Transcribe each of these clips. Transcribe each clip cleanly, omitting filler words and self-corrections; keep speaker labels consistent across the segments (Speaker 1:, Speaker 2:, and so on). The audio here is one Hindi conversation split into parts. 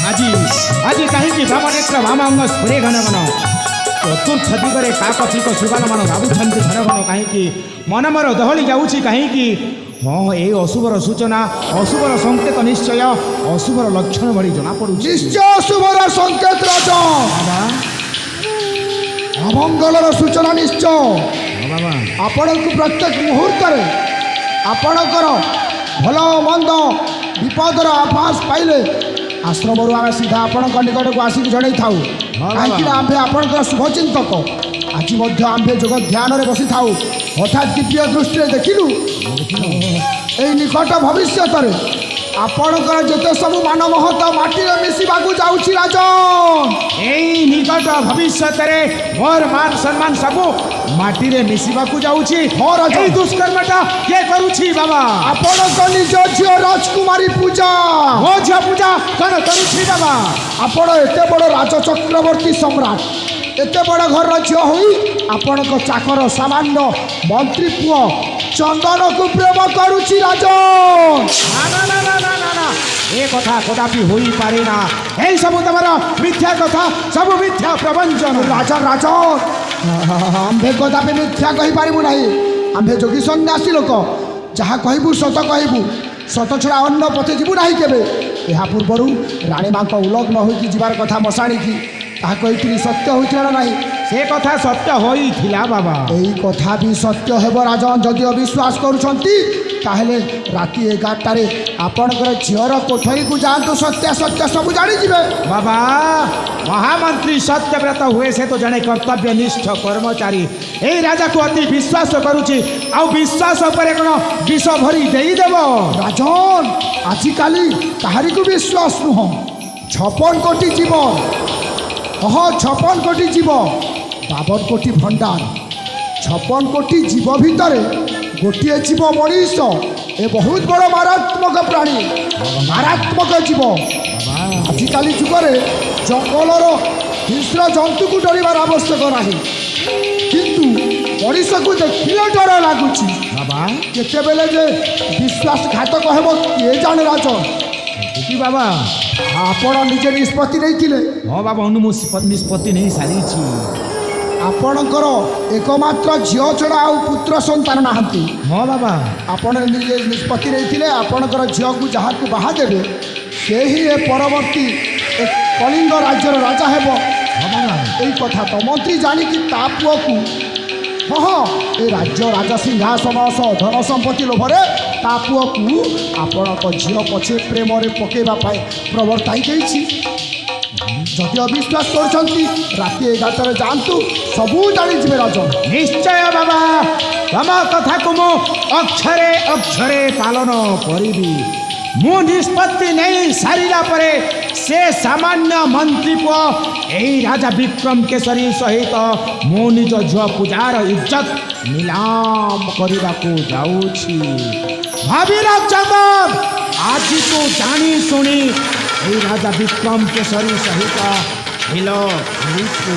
Speaker 1: আজি আজি কাহিଁକି ବାମନେତ୍ର ବାମାଙ୍ଗ ସ୍ଫୁରେ ଘନ ଘନ ଚତୁର୍ଥ ଦିଗରେ କାକଚିକ ସୁଗାନମାନ ଭାବୁଛନ୍ତି ଘନ ଘନ କାହିଁକି ମନ ମୋର ଦହଳି ଯାଉଛି କାହିଁକି ହଁ ଏ ଅଶୁଭର ସୂଚନା ଅଶୁଭର ସଂକେତ ନିଶ୍ଚୟ ଅଶୁଭର ଲକ୍ଷଣ ଭଳି ଜଣାପଡ଼ୁଛି
Speaker 2: ନିଶ୍ଚୟ ଅଶୁଭର ସଂକେତ ରାଜ ଅମଙ୍ଗଳର ସୂଚନା ନିଶ୍ଚୟ
Speaker 1: ବାବା
Speaker 2: ଆପଣଙ୍କୁ ପ୍ରତ୍ୟେକ ମୁହୂର୍ତ୍ତରେ ଆପଣଙ୍କର ଭଲ ମନ୍ଦ ବିପଦର ଆଭାସ ପାଇଲେ ଆଶ୍ରମରୁ ଆମେ ସିଧା ଆପଣଙ୍କ ନିକଟକୁ ଆସିକି ଜଣାଇଥାଉ କାହିଁକିନା ଆମ୍ଭେ ଆପଣଙ୍କର ଶୁଭଚିନ୍ତକ ଆଜି ମଧ୍ୟ ଆମ୍ଭେ ଯୋଗ ଧ୍ୟାନରେ ବସିଥାଉ ହଠାତ୍ ଦିବ୍ୟ ଦୃଷ୍ଟିରେ ଦେଖିଲୁ ଏଇ ନିକଟ ଭବିଷ୍ୟତରେ ଆପଣଙ୍କର ଯେତେ ସବୁ ମାନମହତ ମାଟିରେ ମିଶିବାକୁ ଯାଉଛି ରାଜନ
Speaker 1: ଏଇ ନିକଟ ଭବିଷ୍ୟତରେ ମୋର ମାନ ସମ୍ମାନ ସବୁ ମାଟିରେ ମିଶିବାକୁ ଯାଉଛି
Speaker 2: ମୋର
Speaker 1: ଏଇ ଦୁଷ୍କର୍ମଟା କିଏ କରୁଛି ବାବା
Speaker 2: ଆପଣଙ୍କ ନିଜ ଝିଅ ରାଜକୁମାରୀ ପୂଜା
Speaker 1: ମୋ ଝିଅ ପୂଜା କ'ଣ କରୁଛି ବାବା
Speaker 2: ଆପଣ ଏତେ ବଡ଼ ରାଜଚକ୍ରବର୍ତ୍ତୀ ସମ୍ରାଟ ଏତେ ବଡ଼ ଘରର ଝିଅ ହୋଇ ଆପଣଙ୍କ ଚାକର ସାମାନ୍ୟ ମନ୍ତ୍ରୀ ପୁଅ ଚନ୍ଦନକୁ ପ୍ରେମ କରୁଛି ରାଜନ
Speaker 1: ଏ କଥା କଦାପି ହୋଇପାରେ ନା ଏଇ ସବୁ ତମର ମିଥ୍ୟା କଥା ସବୁ ମିଥ୍ୟା ପ୍ରବଞ୍ଚନ
Speaker 2: ରାଜନ ଆମ୍ଭେ କଦାପି ମିଥ୍ୟା କହିପାରିବୁ ନାହିଁ ଆମ୍ଭେ ଯୋଗୀ ସନ୍ନ୍ୟାସୀ ଲୋକ ଯାହା କହିବୁ ସତ କହିବୁ ସତ ଛଡ଼ା ଅନ୍ୟ ପଥେ ଯିବୁ ନାହିଁ କେବେ ଏହା ପୂର୍ବରୁ ରାଣୀ ମାଙ୍କ ଉଲଗ୍ନ ହୋଇକି ଯିବାର କଥା ମଶାଣିକି ତାହା କହିଥିଲି ସତ୍ୟ ହୋଇଥିଲା ନା ନାହିଁ
Speaker 1: ସେ କଥା ସତ୍ୟ ହୋଇଥିଲା ବାବା
Speaker 2: ଏଇ କଥା ବି ସତ୍ୟ ହେବ ରାଜନ ଯଦି ଅବିଶ୍ୱାସ କରୁଛନ୍ତି ତାହେଲେ ରାତି 11টাରେ ଆପଣଙ୍କର ଝିଅର କୋଠରୀକୁ ଯାଆନ୍ତୁ ସତ୍ୟାସତ୍ୟ ସବୁ ଜାଣିଯିବେ
Speaker 1: ବାବା ମହାମନ୍ତ୍ରୀ ସତ୍ୟବ୍ରତ ହୁଏ ସେ ତ ଜଣେ କର୍ତ୍ତବ୍ୟନିଷ୍ଠ କର୍ମଚାରୀ ଏଇ ରାଜାକୁ ଅତି ବିଶ୍ୱାସ କରୁଛି ଆଉ ବିଶ୍ୱାସ ଉପରେ କ'ଣ ବିଷ ଭରି ଦେଇଦେବ
Speaker 2: ରାଜନ ଆଜିକାଲି କାହାରିକୁ ବିଶ୍ୱାସ ନୁହଁ 56 କୋଟି ଜୀବ 56 କୋଟି ଜୀବ 52 କୋଟି ଭଣ୍ଡାର 56 କୋଟି ଜୀବ ଭିତରେ ଗୋଟିଏ ଜୀବ ମଣିଷ ଏ ବହୁତ ବଡ଼ ମାରାତ୍ମକ ପ୍ରାଣୀ ମାରାତ୍ମକ ଜୀବ ଆଜିକାଲି ଯୁଗରେ ଜଙ୍ଗଲର ହିଂସ୍ର ଜନ୍ତୁକୁ ଡରିବାର ଆବଶ୍ୟକ ନାହିଁ କିନ୍ତୁ ମଣିଷକୁ ଦେଖିଲେ ଡର ଲାଗୁଛି
Speaker 1: ବାବା
Speaker 2: କେତେବେଳେ ଯେ ବିଶ୍ୱାସଘାତକ ହେବ କିଏ ଜାଣେ ରାଜନ
Speaker 1: ବାବା
Speaker 2: ଆପଣ ନିଜେ ନିଷ୍ପତ୍ତି ନେଇଥିଲେ
Speaker 1: ହଁ ବାବା ନିଷ୍ପତ୍ତି ନେଇ ସାରିଛି
Speaker 2: ଆପଣଙ୍କର ଏକମାତ୍ର ଝିଅ ଛଡ଼ା ଆଉ ପୁତ୍ର ସନ୍ତାନ ନାହାନ୍ତି
Speaker 1: ହଁ ବାବା
Speaker 2: ଆପଣ ନିଜେ ନିଷ୍ପତ୍ତି ନେଇଥିଲେ ଆପଣଙ୍କର ଝିଅକୁ ଯାହାକୁ ବାହା ଦେବେ ସେ ହିଁ ଏ ପରବର୍ତ୍ତୀ କଳିଙ୍ଗ ରାଜ୍ୟର ରାଜା ହେବ ଏଇ କଥା ତ ମନ୍ତ୍ରୀ ଜାଣିକି ତା ପୁଅକୁ ହଁ ଏ ରାଜ୍ୟ ରାଜା ସିଂହାସନ ସହ ଧନ ସମ୍ପତ୍ତି ଲୋଭରେ ତା ପୁଅକୁ ଆପଣଙ୍କ ଝିଅ ପଛେ ପ୍ରେମରେ ପକାଇବା ପାଇଁ ପ୍ରବର୍ତ୍ତାଇ ଦେଇଛି ଯଦି ଅବିଶ୍ୱାସ କରୁଛନ୍ତି ରାତି 11টাରେ ଯାଆନ୍ତୁ ସବୁ ଜାଣିଯିବେ ରାଜନ
Speaker 1: ନିଶ୍ଚୟ ବାବା ତମ କଥାକୁ ମୁଁ ଅକ୍ଷରେ ଅକ୍ଷରେ ପାଳନ କରିବି ମୁଁ ନିଷ୍ପତ୍ତି ନେଇ ସାରିଲା ପରେ ସେ ସାମାନ୍ୟ ମନ୍ତ୍ରୀ ପୁଅ ଏହି ରାଜା ବିକ୍ରମ କେଶରୀ ସହିତ ମୁଁ ନିଜ ଝିଅ ପୂଜାର ଇଜ୍ଜତ ନିଲାମ କରିବାକୁ ଯାଉଛି ଭାବିଲ ଚନ୍ଦନ ଆଜିକୁ ଜାଣି ଶୁଣି এই রাজা বিক্রম কেশরী সহিত হিল খেলিছু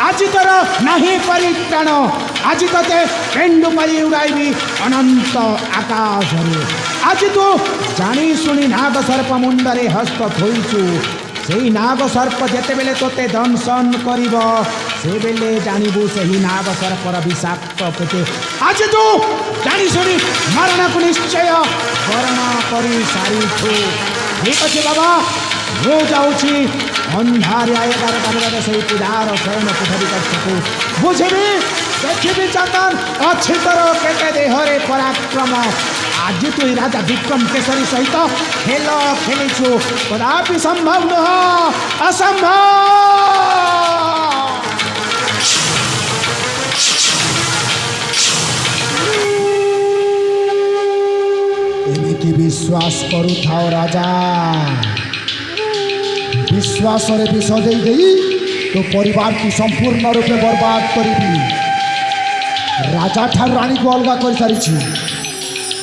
Speaker 1: আজি তোর নাহি পরিত্রাণ আজি তোতে পেন্ডু পারি উড়াইবি অনন্ত আকাশরে আজি তু জানি শুনি নাগ সর্প মুন্ডরে হস্ত থইছু সেই নাগ সর্প যেতেবেলে তোতে দংশন করিব সেবেলে জানিবু সেই নাগ সর্পর বিষাক্ত পেটে আজি তু জানি শুনি মরণকু নিশ্চয় বরণ করি সারিছু ঠিক আছে বাবা ମୁଁ ଯାଉଛି ଅନ୍ଧାରିଆ 11টাରେ ସେଇ ପୂଜାର ଶୟନ କୋଠରୀ କକ୍ଷକୁ ବୁଝିବି ଦେଖିବି ଚନ୍ଦନ ଅଛି ତୋର କେତେ ଦେହରେ ପରାକ୍ରମ ଆଜି ତୁ ରାଜା ବିକ୍ରମ କେଶରୀ ସହିତ ଖେଳ ଖେଳିଛୁ କଦାପି ସମ୍ଭବ ନୁହଁ ଅସମ୍ଭବ
Speaker 2: ଏମିତି ବିଶ୍ୱାସ କରୁଥାଅ ରାଜା ବିଶ୍ୱାସରେ ବିଷ ଦେଇ ତୋ ପରିବାରକୁ ସମ୍ପୂର୍ଣ୍ଣ ରୂପେ ବର୍ବାଦ କରିବି ରାଜା ଠାରୁ ରାଣୀକୁ ଅଲଗା କରିସାରିଛି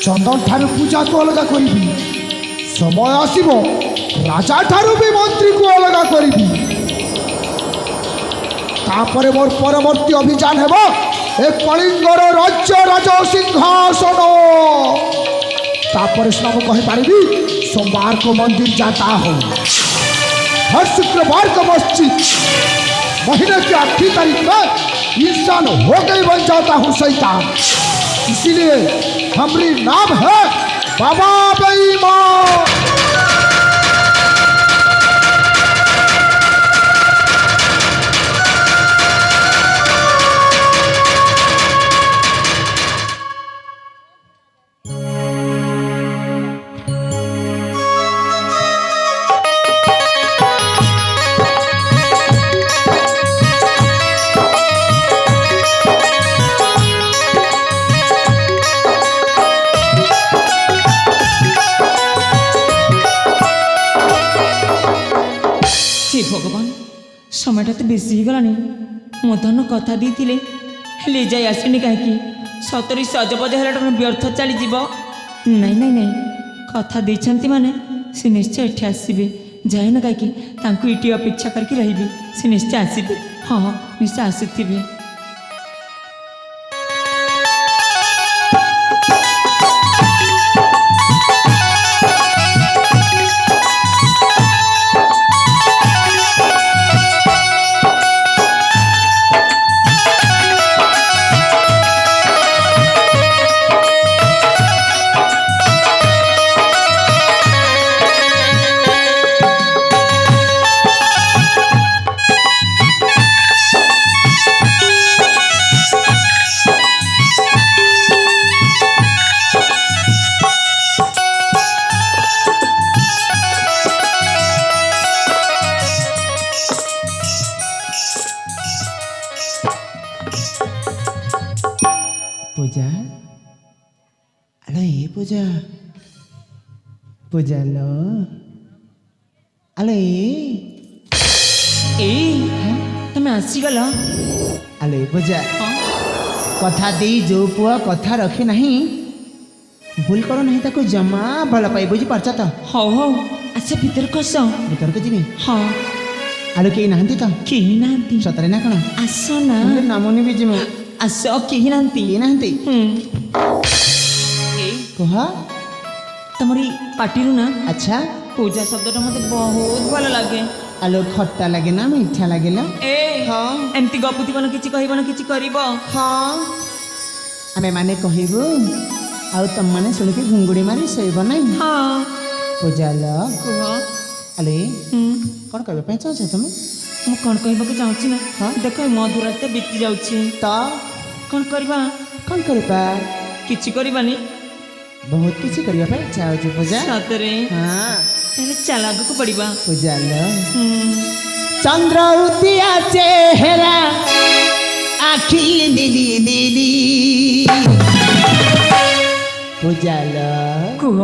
Speaker 2: ଚନ୍ଦନ ଠାରୁ ପୂଜାକୁ ଅଲଗା କରିବି ସମୟ ଆସିବ ରାଜା ଠାରୁ ବି ମନ୍ତ୍ରୀକୁ ଅଲଗା କରିବି ତାପରେ ମୋର ପରବର୍ତ୍ତୀ ଅଭିଯାନ ହେବ ଏ କଳିଙ୍ଗର ରାଜ୍ୟ ରାଜ ସିଂହାସନ ତାପରେ ସିନା ମୁଁ କହିପାରିବି ସୋମବାର को मंदिर जाता हूँ हर शुक्रवार को मस्जिद महीने की 8 तारीख में इंसान हो गई बन जाता हूँ शैतान। इसीलिए हमारी नाम है बाबा बेईमान।
Speaker 3: भगवान समय तो बेसी गला मधन कथा दी ले जाए आसनी कहीं सतरी सजबज है व्यर्थ चलीज नाई नाई नाई कथा देते माने से निश्चय ये आसवे जाए ना कहीं ये अपेक्षा करके रही से निश्चय आसवे। हाँ निश्चय आसुवे।
Speaker 1: पूजा अलो ये पूजा पूजा लो अलो
Speaker 3: ए तुम आसीगल
Speaker 1: अलो ये पूजा कथा दे जो पुआ कथा रखे नहीं भूल करो नहीं ताको जमा भल पाई बुझी पारछ तो।
Speaker 3: हाँ हाँ अच्छा भीतर कस
Speaker 1: भीतर को जीवी।
Speaker 3: हाँ
Speaker 1: आलो कहीं नहांती तो
Speaker 3: कहीं ना
Speaker 1: सतरे ना कौन
Speaker 3: आस ना
Speaker 1: नामनी भी जीमु
Speaker 3: आस कहीं ना
Speaker 1: नहांती कह
Speaker 3: तमरी पार्टी ना
Speaker 1: अच्छा
Speaker 3: पूजा शब्द मत बहुत भल लगे।
Speaker 1: आलो खट्टा लगे ना मीठा लगे ला
Speaker 3: ए
Speaker 1: हाँ
Speaker 3: एमती गपुथबन किछि कहबन किछि करिब।
Speaker 1: हाँ आमे माने कहबो आउ तम माने सुन के घुंगुड़ी मारी सोइब नै।
Speaker 3: हाँ
Speaker 1: पूजा लो
Speaker 3: कह
Speaker 1: अले कौन कहबे पे चाहछ तुम
Speaker 3: मु कौन कहबा के चाहछि ना।
Speaker 1: हाँ
Speaker 3: देख मधुराते बीती जाउछि
Speaker 1: तो
Speaker 3: कौन करबा
Speaker 1: कौन करबा
Speaker 3: किछि करबानी
Speaker 1: बहुत किछि करिया पे इच्छा होछि पूजा
Speaker 3: सतरे।
Speaker 1: हाँ
Speaker 3: पहले चल आगु को पड़िबा
Speaker 1: पूजा लो चंद्र उदिया चेहरा आखी नीली नीली पूजा लो
Speaker 3: कुह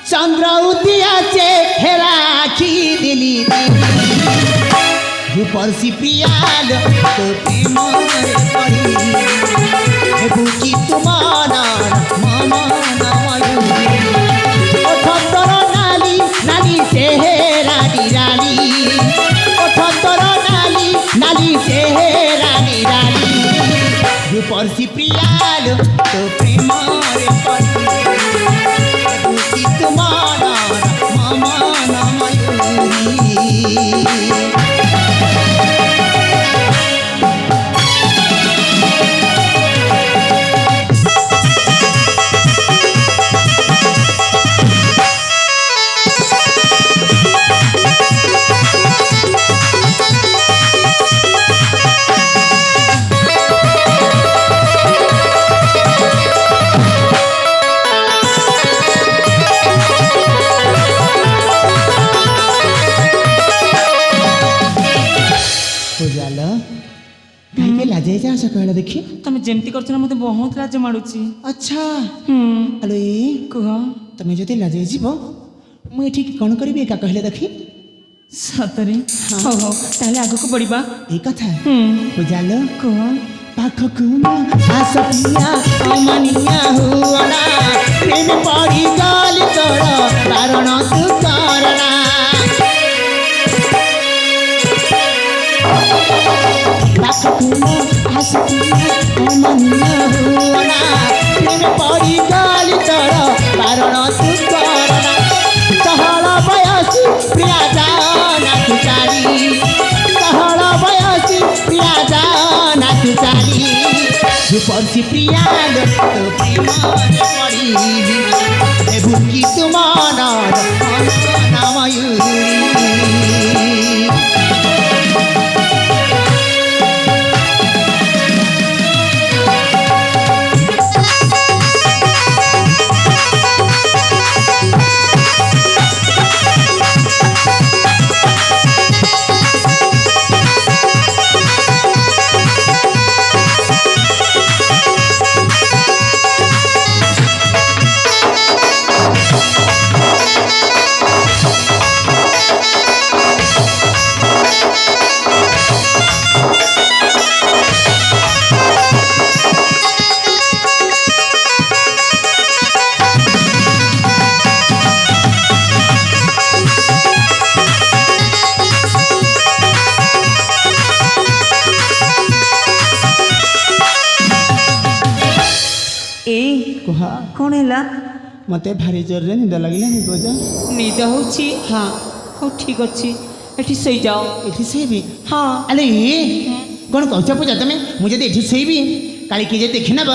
Speaker 1: चंद्र उदिया चेहरा आखी नीली नीली परसी प्रियाल तो प्रेम रे पड़ी हे बुकी तुम्हारा मामा नमयूरी ओठतर नाली नाली चेहरा निराली ओठतर नाली नाली चेहरा निराली परसी प्रियाल तो प्रेम रे पड़ी हे बुकी तुम्हारा मामा नमयूरी लाजे जा सकला देखी
Speaker 3: तुम जेमती करछ ना मते बहुत लाज माडुची।
Speaker 1: अच्छा
Speaker 3: हेलो कह
Speaker 1: तुम जदि लाजे जीव मुझे ठीक कौन करी एका कहले देखी
Speaker 3: सतरे। हाँ हाँ ताले आगु को बढ़िबा
Speaker 1: ए कथा बुझालो
Speaker 3: कह
Speaker 1: पाखकु आसपिया अमनिया हुआना प्रेम पड़ी गाल तोर कारण तू करना पाखकु आसपिया अमनिया हुआना प्रेम पड़ी गाल तोर कारण तू करना तहरा बयसी प्रिया जाना
Speaker 4: রূপসী প্রিয়া লোক প্রেমার পড়িবি বুকি তোমার ময়ূরী
Speaker 3: ए
Speaker 4: କୁହ
Speaker 3: कौन है
Speaker 4: ମତେ ଭାରି ଜୋରରେ ନିଦ ଲାଗିଲାନି କହୁଛ
Speaker 3: निद होची
Speaker 4: ହଁ
Speaker 3: हो ठीक अच्छी एठी सही जाओ
Speaker 4: ଏଠି ଶୋଇବି
Speaker 3: हाँ
Speaker 4: ଆରେ କ'ଣ କହୁଛ ପୂଜା ତମେ ମୁଁ ଯଦି ଏଠି ଶୋଇବି କାଳେ କିଏ ଯଦି ଦେଖିନେବ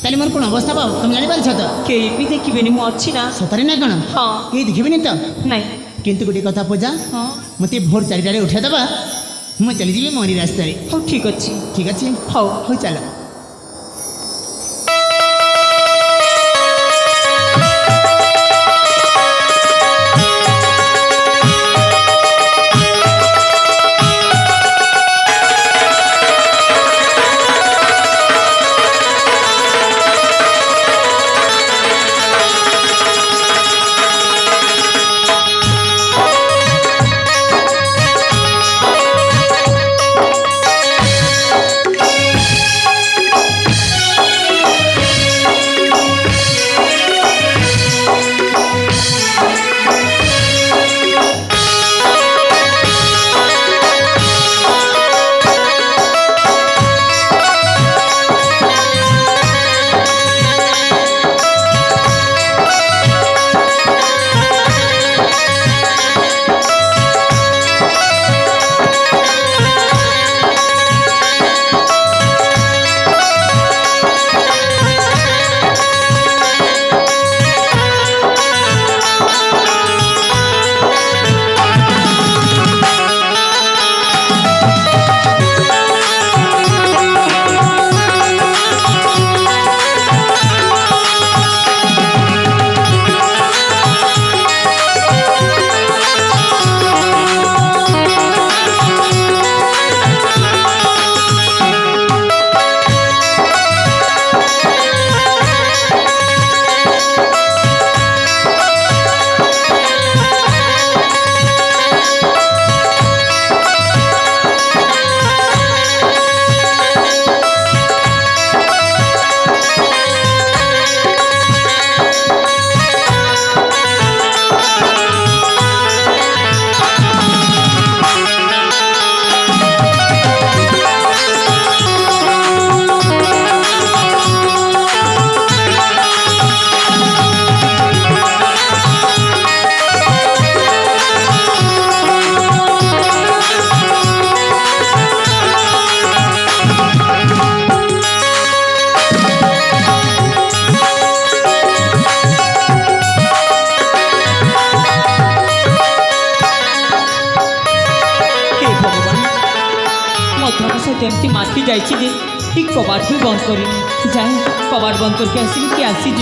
Speaker 4: ତାହେଲେ ମୋର କ'ଣ ଅବସ୍ଥା ହେବ ତମେ ଜାଣିପାରିଛ ତ
Speaker 3: केही भी देखिबेनी मु अच्छी ना
Speaker 4: ସତରେ ନା କ'ଣ
Speaker 3: हाँ
Speaker 4: କେହି ଦେଖିବେନି ତ
Speaker 3: नहीं
Speaker 4: କିନ୍ତୁ ଗୋଟେ କଥା ପୂଜା
Speaker 3: हाँ
Speaker 4: ମୋତେ ଭୋର 4টাରେ ଉଠାଇଦେବା ମୁଁ ଚାଲିଯିବି ମୋରି ରାସ୍ତାରେ
Speaker 3: हो ठीक अच्छी
Speaker 4: ଠିକ୍ ଅଛି
Speaker 3: ହଉ
Speaker 4: ହଉ ଚାଲ
Speaker 3: एमती माथी जाइए जे ठीक कबाट भी बंद कर जाए कबाट बंद करके आसि कि आसीज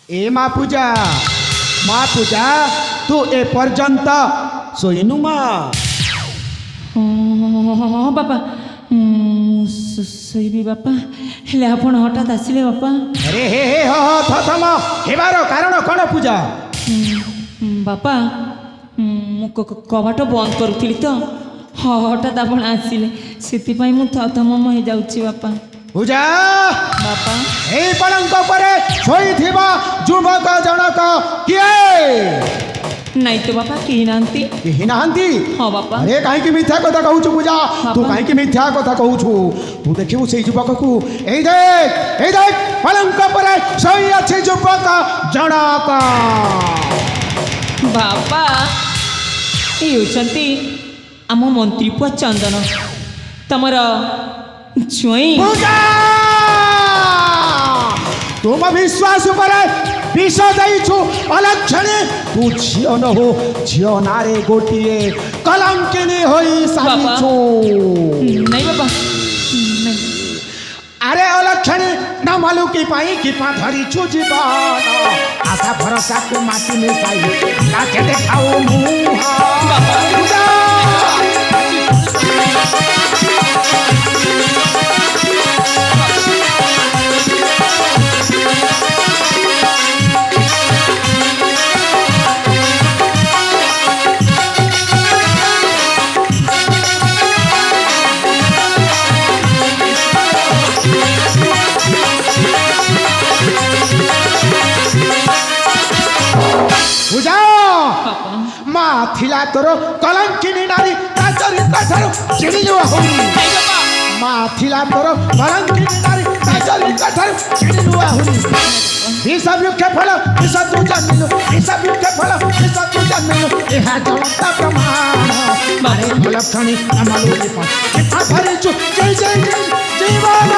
Speaker 1: ए माँ पूजा तू ए पर्यंत शोनु माँ
Speaker 3: हाँ बापा शोबी बापा हेले आपण हठात आसिले बापा
Speaker 1: अरे हे हे हो हो थम हेबार कारण कौन पूजा
Speaker 3: बापा मु कबाट बंद करुली तो हठात आप आसिले से मु थमम हो जाऊँ बापा
Speaker 1: पूजा
Speaker 3: बापा
Speaker 1: ए पलंक परे शोइथिबा जुबक जनक किए
Speaker 3: नहीं तो बापा कही नांती
Speaker 1: केही नाहंती
Speaker 3: हाँ बापा
Speaker 1: अरे कहीं मिथ्या कथा कहूछु पूजा तू कहीं मिथ्या कथा कहूछु तू देखिबु से युवक को ए देख पलंक परे सोई अछि युवक जनक
Speaker 3: बापा ଏ ହେଉଛନ୍ତି ଆମ ମନ୍ତ୍ରୀ ପୁଅ ଚନ୍ଦନ ତମର ଜ୍ୱାଇଁ।
Speaker 1: ପୂଜା ତୁମ ବିଶ୍ୱାସ ଉପରେ ବିଷ ଦେଇଛୁ ଅଲକ୍ଷଣୀ। ତୁ ଝିଅ ନହୁ ଝିଅ ନାରେ ଗୋଟିଏ କଲଙ୍କିନୀ ହୋଇ ସାରିଛୁ।
Speaker 3: ନାଇଁ ବାପା ନାଇଁ।
Speaker 1: ଆରେ ଅଲକ୍ଷଣୀ ନା ମାଲୁକି ପାଇଁ କିପା ଧରିଛୁ ଜୀବନ। ଆଶା ଭରସାକୁ ମାଟି ମିଶାଇ ଲାଖେ ଦେଖାଉ ମୁହଁ। ପୂଜା ପୂଜା ମା ଥିଲା ତୋର କଲଙ୍କିନୀ ନାରୀ ତା ଚରିତ୍ରଠାରୁ ଚିଡ଼ିଲୁ ଆହୁରି। ମା ଥିଲା ତୋର କଲଙ୍କିନୀ ନାରୀ ତା ଚରିତ୍ରଠାରୁ ଚିଡ଼ିଲୁ ଆହୁରି। ବିଷ ବୃକ୍ଷ ଫଳ ବିଷ ତୁ ଜନ୍ମିଲୁ ବିଷ ବୃକ୍ଷ ଫଳ ବିଷ ତୁ ଜନ୍ମିଲୁ ଏହା ଜ୍ୱଳନ୍ତ ପ୍ରମାଣ। ଆରେ ଅଲକ୍ଷଣୀ ଆମଲୁ ଧରିଛୁ ଜୟ ଜୟ ଜୟ ଜୀବନ।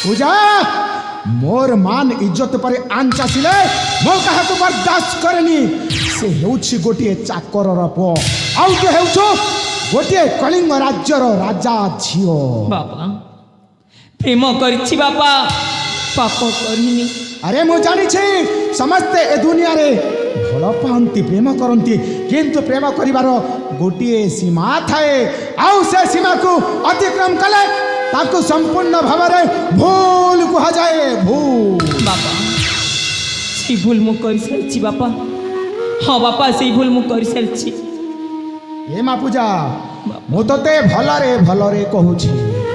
Speaker 1: पूजा मोर मान इज्जत पर आंच आसिले मो काहाको बर्दाश्त करेनी। से हेउछि गोटिए चाकरर पुओ आउ तू हेउछु गोटिए कलिंग राज्यर राजा झियो।
Speaker 3: बापा प्रेम କରିଛି ବାପା ପାପ କରିନି।
Speaker 1: अरे मु जानी समस्ते ए दुनिया रे भल पाती प्रेम करती किंतु प्रेम करिवार गोटिए सीमा थाए। आउ से सीमा को अतिक्रम कले ताकू संपूर्ण भाव में भूल कह जाए। भूल
Speaker 3: बापा से भूल मु कर सारी बापा। हाँ बापा से भूल मु कर सारी।
Speaker 1: ए माँ पूजा मु ते भलरे कहूची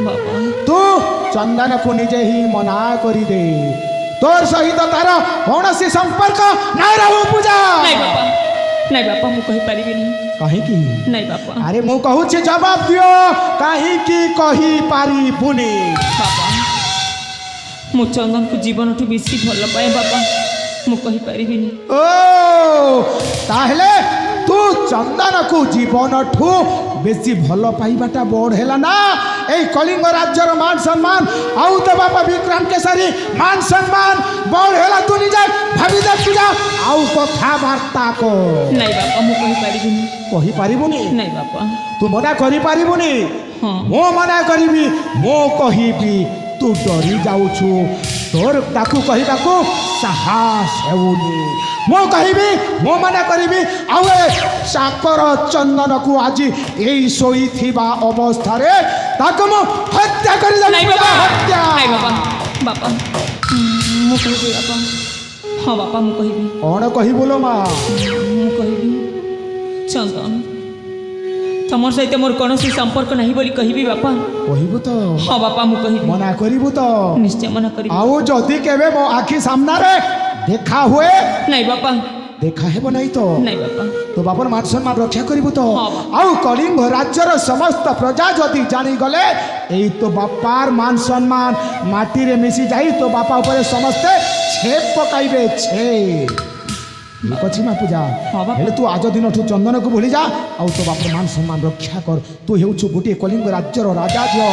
Speaker 3: बापा
Speaker 1: तू चंदन को निजे ही मना करी दे। तोर सहित तार कौन सी संपर्क नहीं रहू पूजा।
Speaker 3: नहीं बापा नहीं बापा मु कहि परिबिनी।
Speaker 1: कहीं की
Speaker 3: नहीं बापा।
Speaker 1: अरे मु कहूची जवाब दियो कहीं की कही पारी बुनी।
Speaker 3: बापा मु चंदन को जीवन ठू बेसी भल पाए बापा मु कहि परिबिनी।
Speaker 1: ओ ताहले तू चंदन को जीवन ठू बेसी भल पाइबाटा बड़ है ना। এই কলিঙ্গ রাজ্যর মান সম্মান আউ তো বাপা বিক্রম কেশরী মান সম্মান বড় হেলা তু নিজে ভাবি দে পূজা আউ কথাবার্তা কো।
Speaker 3: नहीं बापा मु कहि परिबिनी।
Speaker 1: কহি পারিবুনি
Speaker 3: नहीं बापा
Speaker 1: তু মনা করি পারিবুনি।
Speaker 3: हाँ
Speaker 1: মো মনা করিবি মো কহিবি তু ডরি যাউছু তোর তাকু কহিবাকু সাহস হেউনি। মো কহিবি মো মনা করিবি আউ এ চাকর চন্দন को आज এই শোইথিবা অবস্থারে তাকু মো হত্যা করি দেবি।
Speaker 3: नहीं बापा
Speaker 1: হত্যা
Speaker 3: नहीं बापा बापा मु कहिबी बापा। हाँ बापा मु कहिबी
Speaker 1: कौन कहिबुलो मा
Speaker 3: मु कहिबी चंदन तमर सहित मोर कौन संपर्क नहीं बोली कहिबी बापा।
Speaker 1: कहिबु तो
Speaker 3: हाँ बापा मु कहिबी
Speaker 1: मना करिबु तो
Speaker 3: निश्चय मना करिबी।
Speaker 1: आउ जदि केबे मो आखि सामना रे देखा हुए
Speaker 3: नहीं बापा
Speaker 1: देखा हेब नहीं तो
Speaker 3: नहीं बापा
Speaker 1: तो बापर मान सम्मान रक्षा करिबु तो।
Speaker 3: हाँ।
Speaker 1: आउ कलिंग राज्यर समस्त प्रजा जदि जानी गले एई तो बापार मान सम्मान माटी रे मिसी जाई तो बापा ऊपर समस्ते छेप पकाइबे छे। ठीक अछि मा पूजा
Speaker 3: हाँ बापा।
Speaker 1: हेले तू आज दिन ठू चंदन को भूली जा आउ तो बापर मान सम्मान रक्षा कर। तू हेउछु गोटे कलिंग राज्यर राजा जो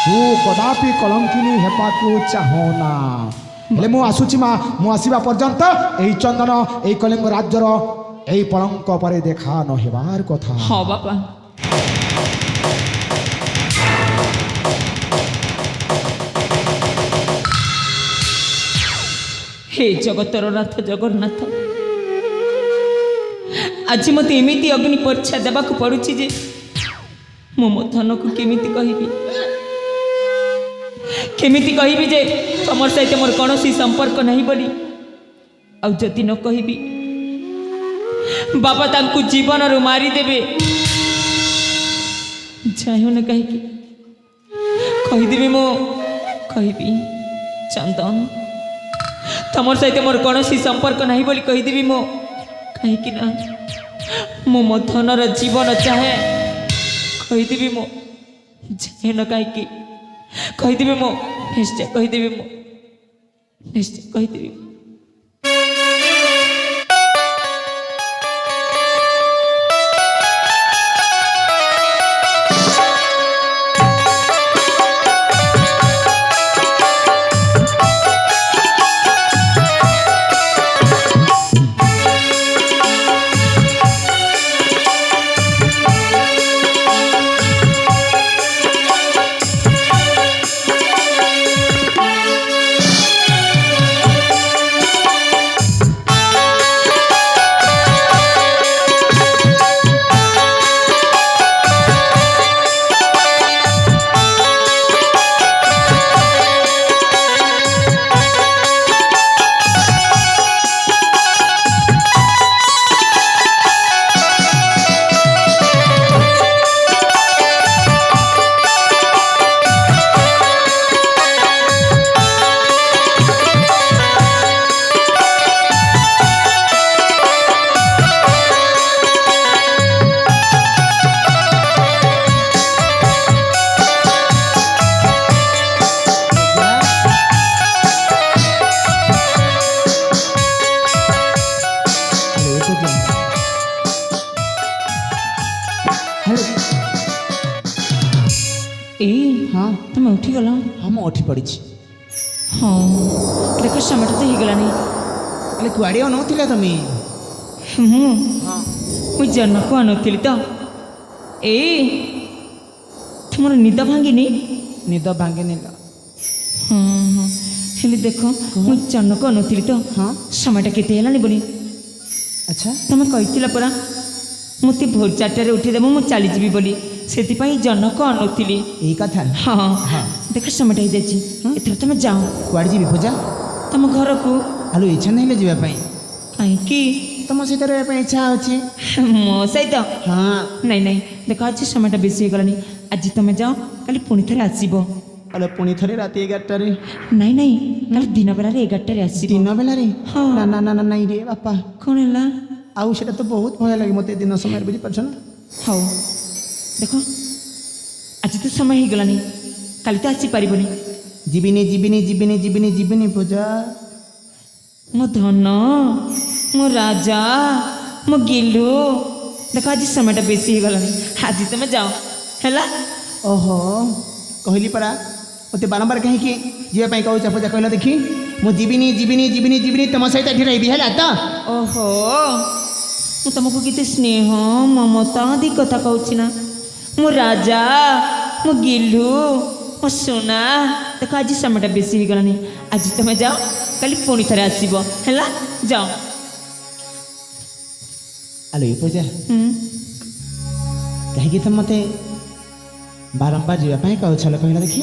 Speaker 1: तू कदापि कलंकिनी हेपाकू चाहना। हेले मु आसुची मा मु आसीबा पर्यंत एई चंदन एई कलिंग राज्यर एई पलंक परे देखा न हेबार कथा।
Speaker 3: हाँ बापा हे जगतर नाथ जगन्नाथ आज मत एमती अग्नि परीक्षा देवाक पड़ुछि जे मो मथन को केमिति कहबी जे तमर सहित मोर कौन संपर्क नहीं बोली आउ जदि न कहबी बाबा तांकु जीवन रु मारी देबे जायो न कहीं कहीदेवी मो कहबी चंदन ତମର ସହିତ ମୋର କୌଣସି ସମ୍ପର୍କ ନାହିଁ ବୋଲି କହିଦେବି ମୁଁ। କାହିଁକି ନା ମୁଁ ମୋ ଧନର ଜୀବନ ଚାହେଁ। କହିଦେବି ମୁଁ ଚାହେଁ ନା କାହିଁକି କହିଦେବି ମୁଁ ନିଶ୍ଚୟ କହିଦେବି ମୁଁ ନିଶ୍ଚୟ କହିଦେବି।
Speaker 4: हाँ
Speaker 3: तुम उठीगल?
Speaker 4: हाँ मैं उठी पड़ी।
Speaker 3: हाँ देख समय तो ହେଇଗଲାଣି।
Speaker 4: अरे कुआड़े अनौथिले तुम?
Speaker 3: मुझे जनक अनौथिली तो ए तुम निद भांगिनी?
Speaker 4: निद भांगे
Speaker 3: हाँ हाँ हेले देख मुझे जनक अनौथिली तो
Speaker 4: हाँ
Speaker 3: समयटा केते हेलानी बोली।
Speaker 4: अच्छा
Speaker 3: तुम कही परा मत भोर 4टार उठीदेव मु चली जी बोली से जनक अनौथिली।
Speaker 4: यही कथा?
Speaker 3: हाँ हाँ देख समयटा हो जाए तुम जाओ।
Speaker 4: कुआड़े जी पूजा?
Speaker 3: तुम घर को
Speaker 4: आलू इच्छा नहीं जावाई?
Speaker 3: कहीं
Speaker 4: तुम सहित रहा इच्छा अच्छी
Speaker 3: मो सहित?
Speaker 4: हाँ
Speaker 3: नहीं नहीं देख आज समयटा बेसी हो गलानी आज तुम जाओ काली पुणी थे आसब।
Speaker 4: अरे पुणी थे रात 11
Speaker 3: नहीं नहीं काली दिन बेला 11 आस
Speaker 4: दिन बेला
Speaker 3: हाँ
Speaker 4: ना ना ना नहीं रे बापा
Speaker 3: कौन है
Speaker 4: आउ से तो बहुत भय लगे मत दिन समय बुझी पार्छ ना।
Speaker 3: हाँ देख आज तो समय हो गलानी काली तो आसी पारिबनी।
Speaker 4: जीविनी जीविनी जीविनी जीविनी जीविनी पूजा
Speaker 3: मो धन मो राजा मो गिलू देख आज समयटा बेसी हो गलानी आज तुम जाओ हैला।
Speaker 4: ओहो कहली परा मत बारंबार कहीं जीवाई कहूँ पूजा कहला देखी मु जीविनी जीविनी जीविनी जीविनी तुम सहित ये रही है तो।
Speaker 3: ओहो मु तुमको कितने स्नेह ममता दी कथा कहूँ ना मो राजा मो गिलू मो सोना देख आज समयटा बेसी हो गलानी आज तुम जाओ काली पुणी थे आसब हैला जाओ।
Speaker 4: आलो पूजा कहीं तुम मत बारंबार जीवाई कहूँ कहला देखी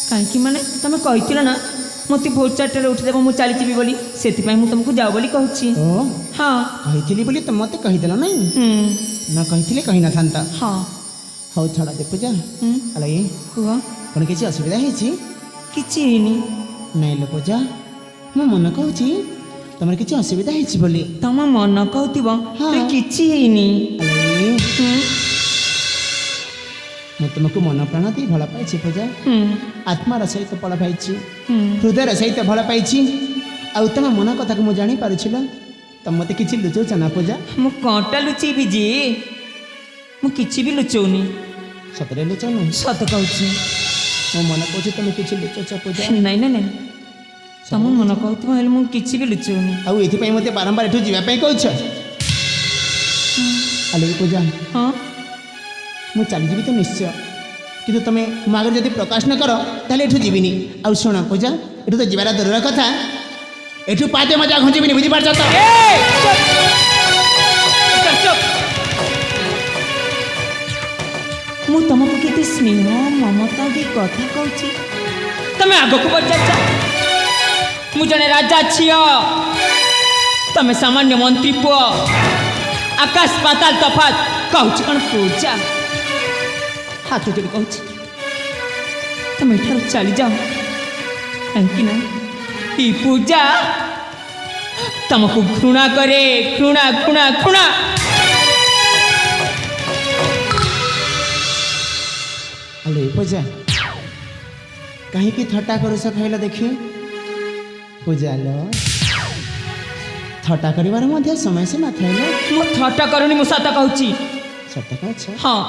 Speaker 3: कहीं माने तुम कही ना मत भोर 4टार उठीदेव मु चली जी बोली से तुमको जाओ बोली कहूँ।
Speaker 4: ओ
Speaker 3: हाँ
Speaker 4: कही बोली तुम मत कहीदेल ना न कही कही ना था।
Speaker 3: हाँ
Speaker 4: हौ छड़ा दे पूजा अरे
Speaker 3: कुह
Speaker 4: कौन किसी असुविधा है
Speaker 3: किछि
Speaker 4: नहीं लो पूजा मो मन कहूँ तुम किसी असुविधा है बोली
Speaker 3: तुम मन कहूब
Speaker 4: हाँ।
Speaker 3: किछि हेनी।
Speaker 4: मैं तुमको मन प्राण दी भल पाई पूजा आत्मार सहित बल पाई हृदय सहित भल पाई आउ तुम मन कथा को मुझे जापार तुम मत कि लुचौच ना पूजा?
Speaker 3: मु कौटा लुचेबी जी मु किछि भी लुचौनी।
Speaker 4: सतरे लुचौन?
Speaker 3: सत कहूँ
Speaker 4: मो मन कहूँ तुम कि लुचौच पूजा?
Speaker 3: नहीं नहीं नहीं तुम मन कहूँ मु किछि भी लुचौनी।
Speaker 4: आउ ये मत बारंबार एठू जावाई कहूँ? आलो पूजा
Speaker 3: हाँ
Speaker 4: मु चली जी तो निश्चय किंतु तुम मो आगे जब प्रकाश न कर ताले एठू जीविनी। आउ शुण पूजा एठू तो जीवार दूर कथा एठू पाते मजा घुंचीबिनी बुझी पारछ तो?
Speaker 3: मु तुमको केते स्नेह ममता दी कथा कहूँ तुम आग को बचा मु जने राजा छियो तुम सामान्य मंत्री पुओ आकाश पाताल तफात कहूँ कौन पूजा हाथ जोड़ कहूँ तुम एठार चली जाओ कहीं ई पूजा तुमको घृणा करे घृणा घृणा घृणा।
Speaker 4: अरे पूजा कहीं की थट्टा करू से कहला देखी पूजा लो थट्टा करिवार मध्य समय से ना थाइला
Speaker 3: मु थट्टा करूनी मु सत कहूची।
Speaker 4: सत कहछ
Speaker 3: हाँ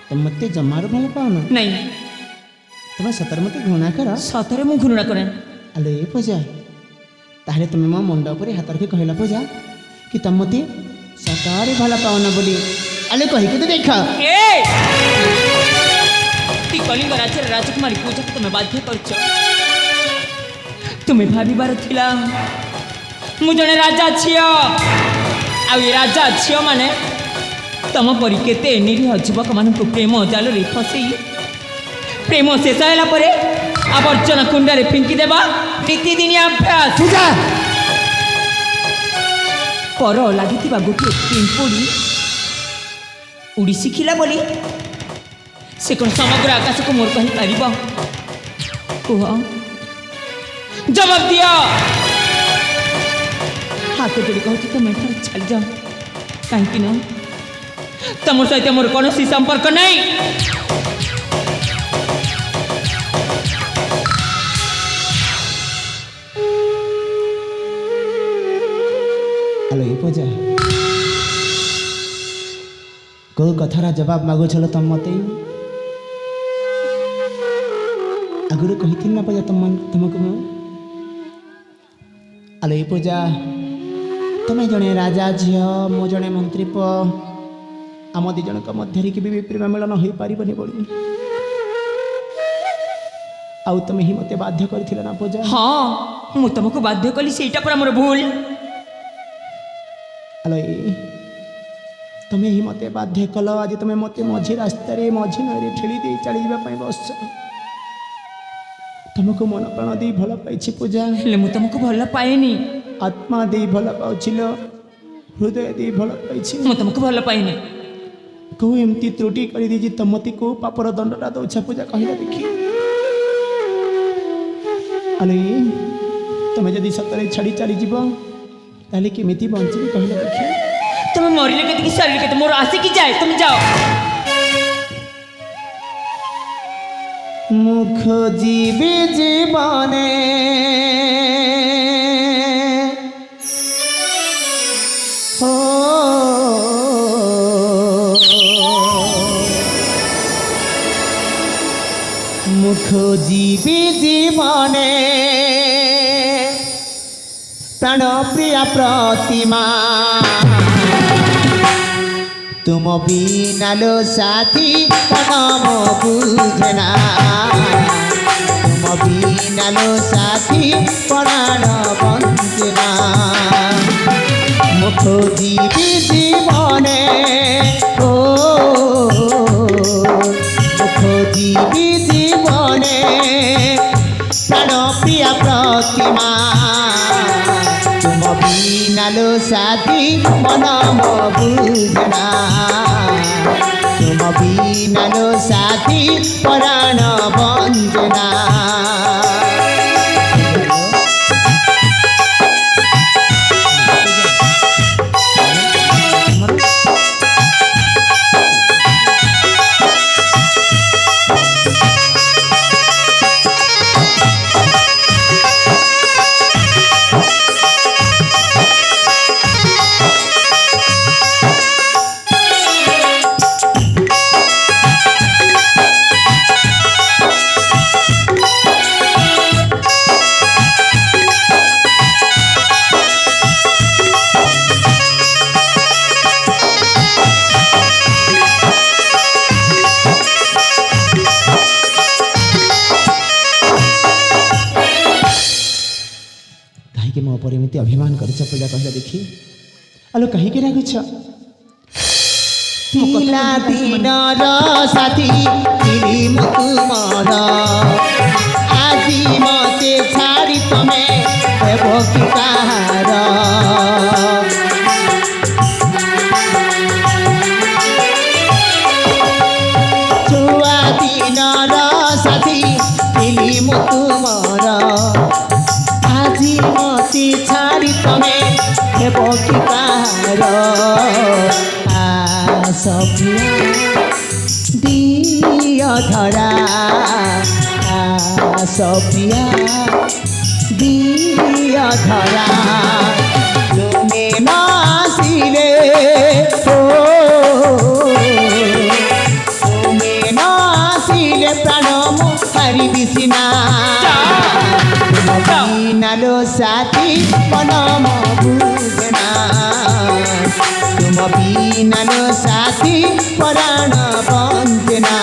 Speaker 4: तुम मते जमार भल पाउन
Speaker 3: नहीं
Speaker 4: तुम सतर मते घृणा कर
Speaker 3: सतरे मु घृणा करे।
Speaker 4: अरे पूजा ताहले तुम मो मुंड ऊपर हाथ रखी कहला पूजा कि तुम मते सतारे भल पाउन बोली अले कहि के देख
Speaker 3: ए ती कलिंग राज्य राजकुमारी पूजा को तुम्हें बाध्य करछ। तुम्हें भाविबार थिला मु जने राजा छियो आ ये राजा छियो माने तम परी केते निरीह युवक मानक प्रेम जाल रे फसी प्रेम शेष होला परे आवर्जन कुंड रे फिंकी देबा नीतिदिनिया अभ्यास
Speaker 4: पूजा
Speaker 3: पर लागिथिबा गोटे पिंपुड़ी उड़ी शिखिला बोली से कौन समग्र आकाश को मोर कही पारिब कुह जवाब दिया। हाथ जोड़ी कहूँ तुम एठार चली जाओ कहीं ना तुम सहित मोर कौन संपर्क नहीं।
Speaker 4: हेलो ये पूजा को कथार जवाब मागु छलो तुम मते आगुरी कही ना पूजा तुमको मु हेलो ये पूजा तुम्हें जड़े राजा झील मो जड़े मंत्री पुओ आम दी जन मध्य भी प्रेम मिलन हो पारबनी बोली आउ तुम ही मते बाध्य कर ना पूजा।
Speaker 3: हाँ मु तुमको बाध्य कली सेटा पर मोर भूल।
Speaker 4: हेलो तुम्हें ही मते बाध्य कल आज तुम्हें मते मझी रास्तार मझी नई ठेली दे चली जावाई बस तुमको मन प्राण दे भल पाई पूजा
Speaker 3: हेले मु तुमको भल पाएनी
Speaker 4: आत्मा दे भल पाउछिल हृदय दे भल पाई
Speaker 3: मु तुमको भल पाएनी
Speaker 4: को एमती त्रुटि कर दी तमती को पापर दंडटा दौछा पूजा कहला देखी अरे तुम्हें जदि सतरे छाड़ी चली जीव ताले केमिति बंची कहला देखी
Speaker 3: तुम मरले के शरीर के मोर आसे की जाए तुम जाओ
Speaker 4: मुख जीवी जीवने हो मुख जीवी जीवने प्राण प्रिया प्रतिमा तुम बीनालो साथी पनम बुझना तुम बीनालो साथी प्राण बंजना मुख जीवी जीवने ओ मुख जीवी जीवने प्राण प्रिया प्रतिमा तुम बीनालो साथी मनम बुझना तुम बीनालो साथी प्राण बंजना परिमिति अभिमान कर पूजा कहला देखी आलो कहीं के रागुछ पिला दिन साथी तिनी तुमर आजी मते छाड़ी तमे हेबो कि तार छुआ दिन साथी तिनी तुमर आजी ଧରା ସପ୍ରିୟା ଦିଅ ଧରା ତୁମେ ନ ଆସିଲେ ତୁମେ ନ ଆସିଲେ ପ୍ରାଣ ମୁଁ ହାରିବି ସିନା ନାଲୋ ସାଥୀ ମନ ମୋ ବୁଝନା ତୁମ ବିନାଲୋ ସାଥୀ ପରାଣ ବଞ୍ଚନା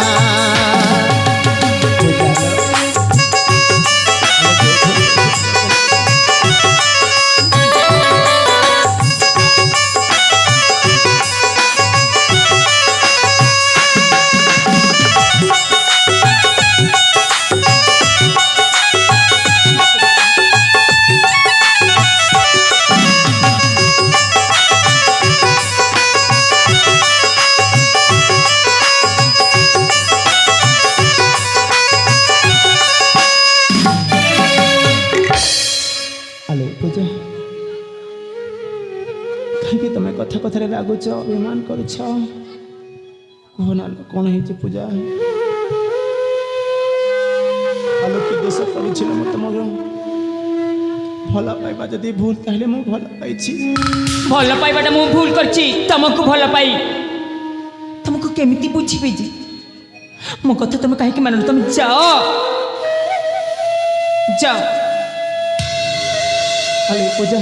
Speaker 4: তুমি কথা কথারে রাগুছ অভিমান করছ কহ না কোণ হয়েছে পূজা আলো কি দোষ করেছিল মো তোমার ভাল পাইবা যদি ভুল তাহলে মু ভাল পাইছি
Speaker 3: ଭଲ ପାଇବାଟା ମୁଁ ଭୁଲ କରିଛି ତମକୁ ଭଲ ପାଇ ତମକୁ କେମିତି ବୁଝିବି ଯେ ମୋ କଥା ତମେ କାହିଁକି ମାନୁନ ତମେ ଯାଅ ଯାଅ
Speaker 4: আলো পূজা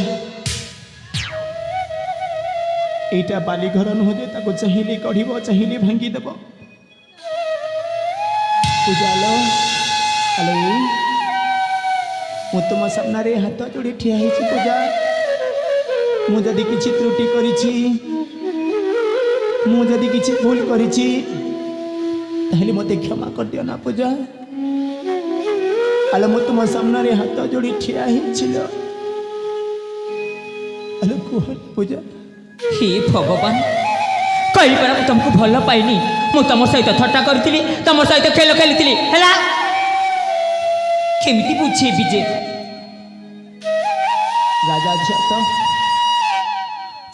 Speaker 4: এইটা বালি ঘর নুহ যে তাকে চাহিলে গড়িব চাহিলে ভাঙ্গিদেব পূজা আলো আলো মু তুম সামনে হাত যোড়ি ঠিয়া হয়েছি পূজা মু যদি কিছু ত্রুটি করেছি মু যদি কিছু ভুল করেছি তাহলে মতে ক্ষমা করদিও না পূজা আলো মু তুম সামনে হাত যোড়ি ঠিয়া হয়েছিল আলো কুহ পূজা
Speaker 3: हे भगवान कही परा मु तुमको भल पाइनी मु तुम सहित थट्टा करी तुम सहित खेल खेली है केमिति बुझेबी जे
Speaker 4: राजा झील तो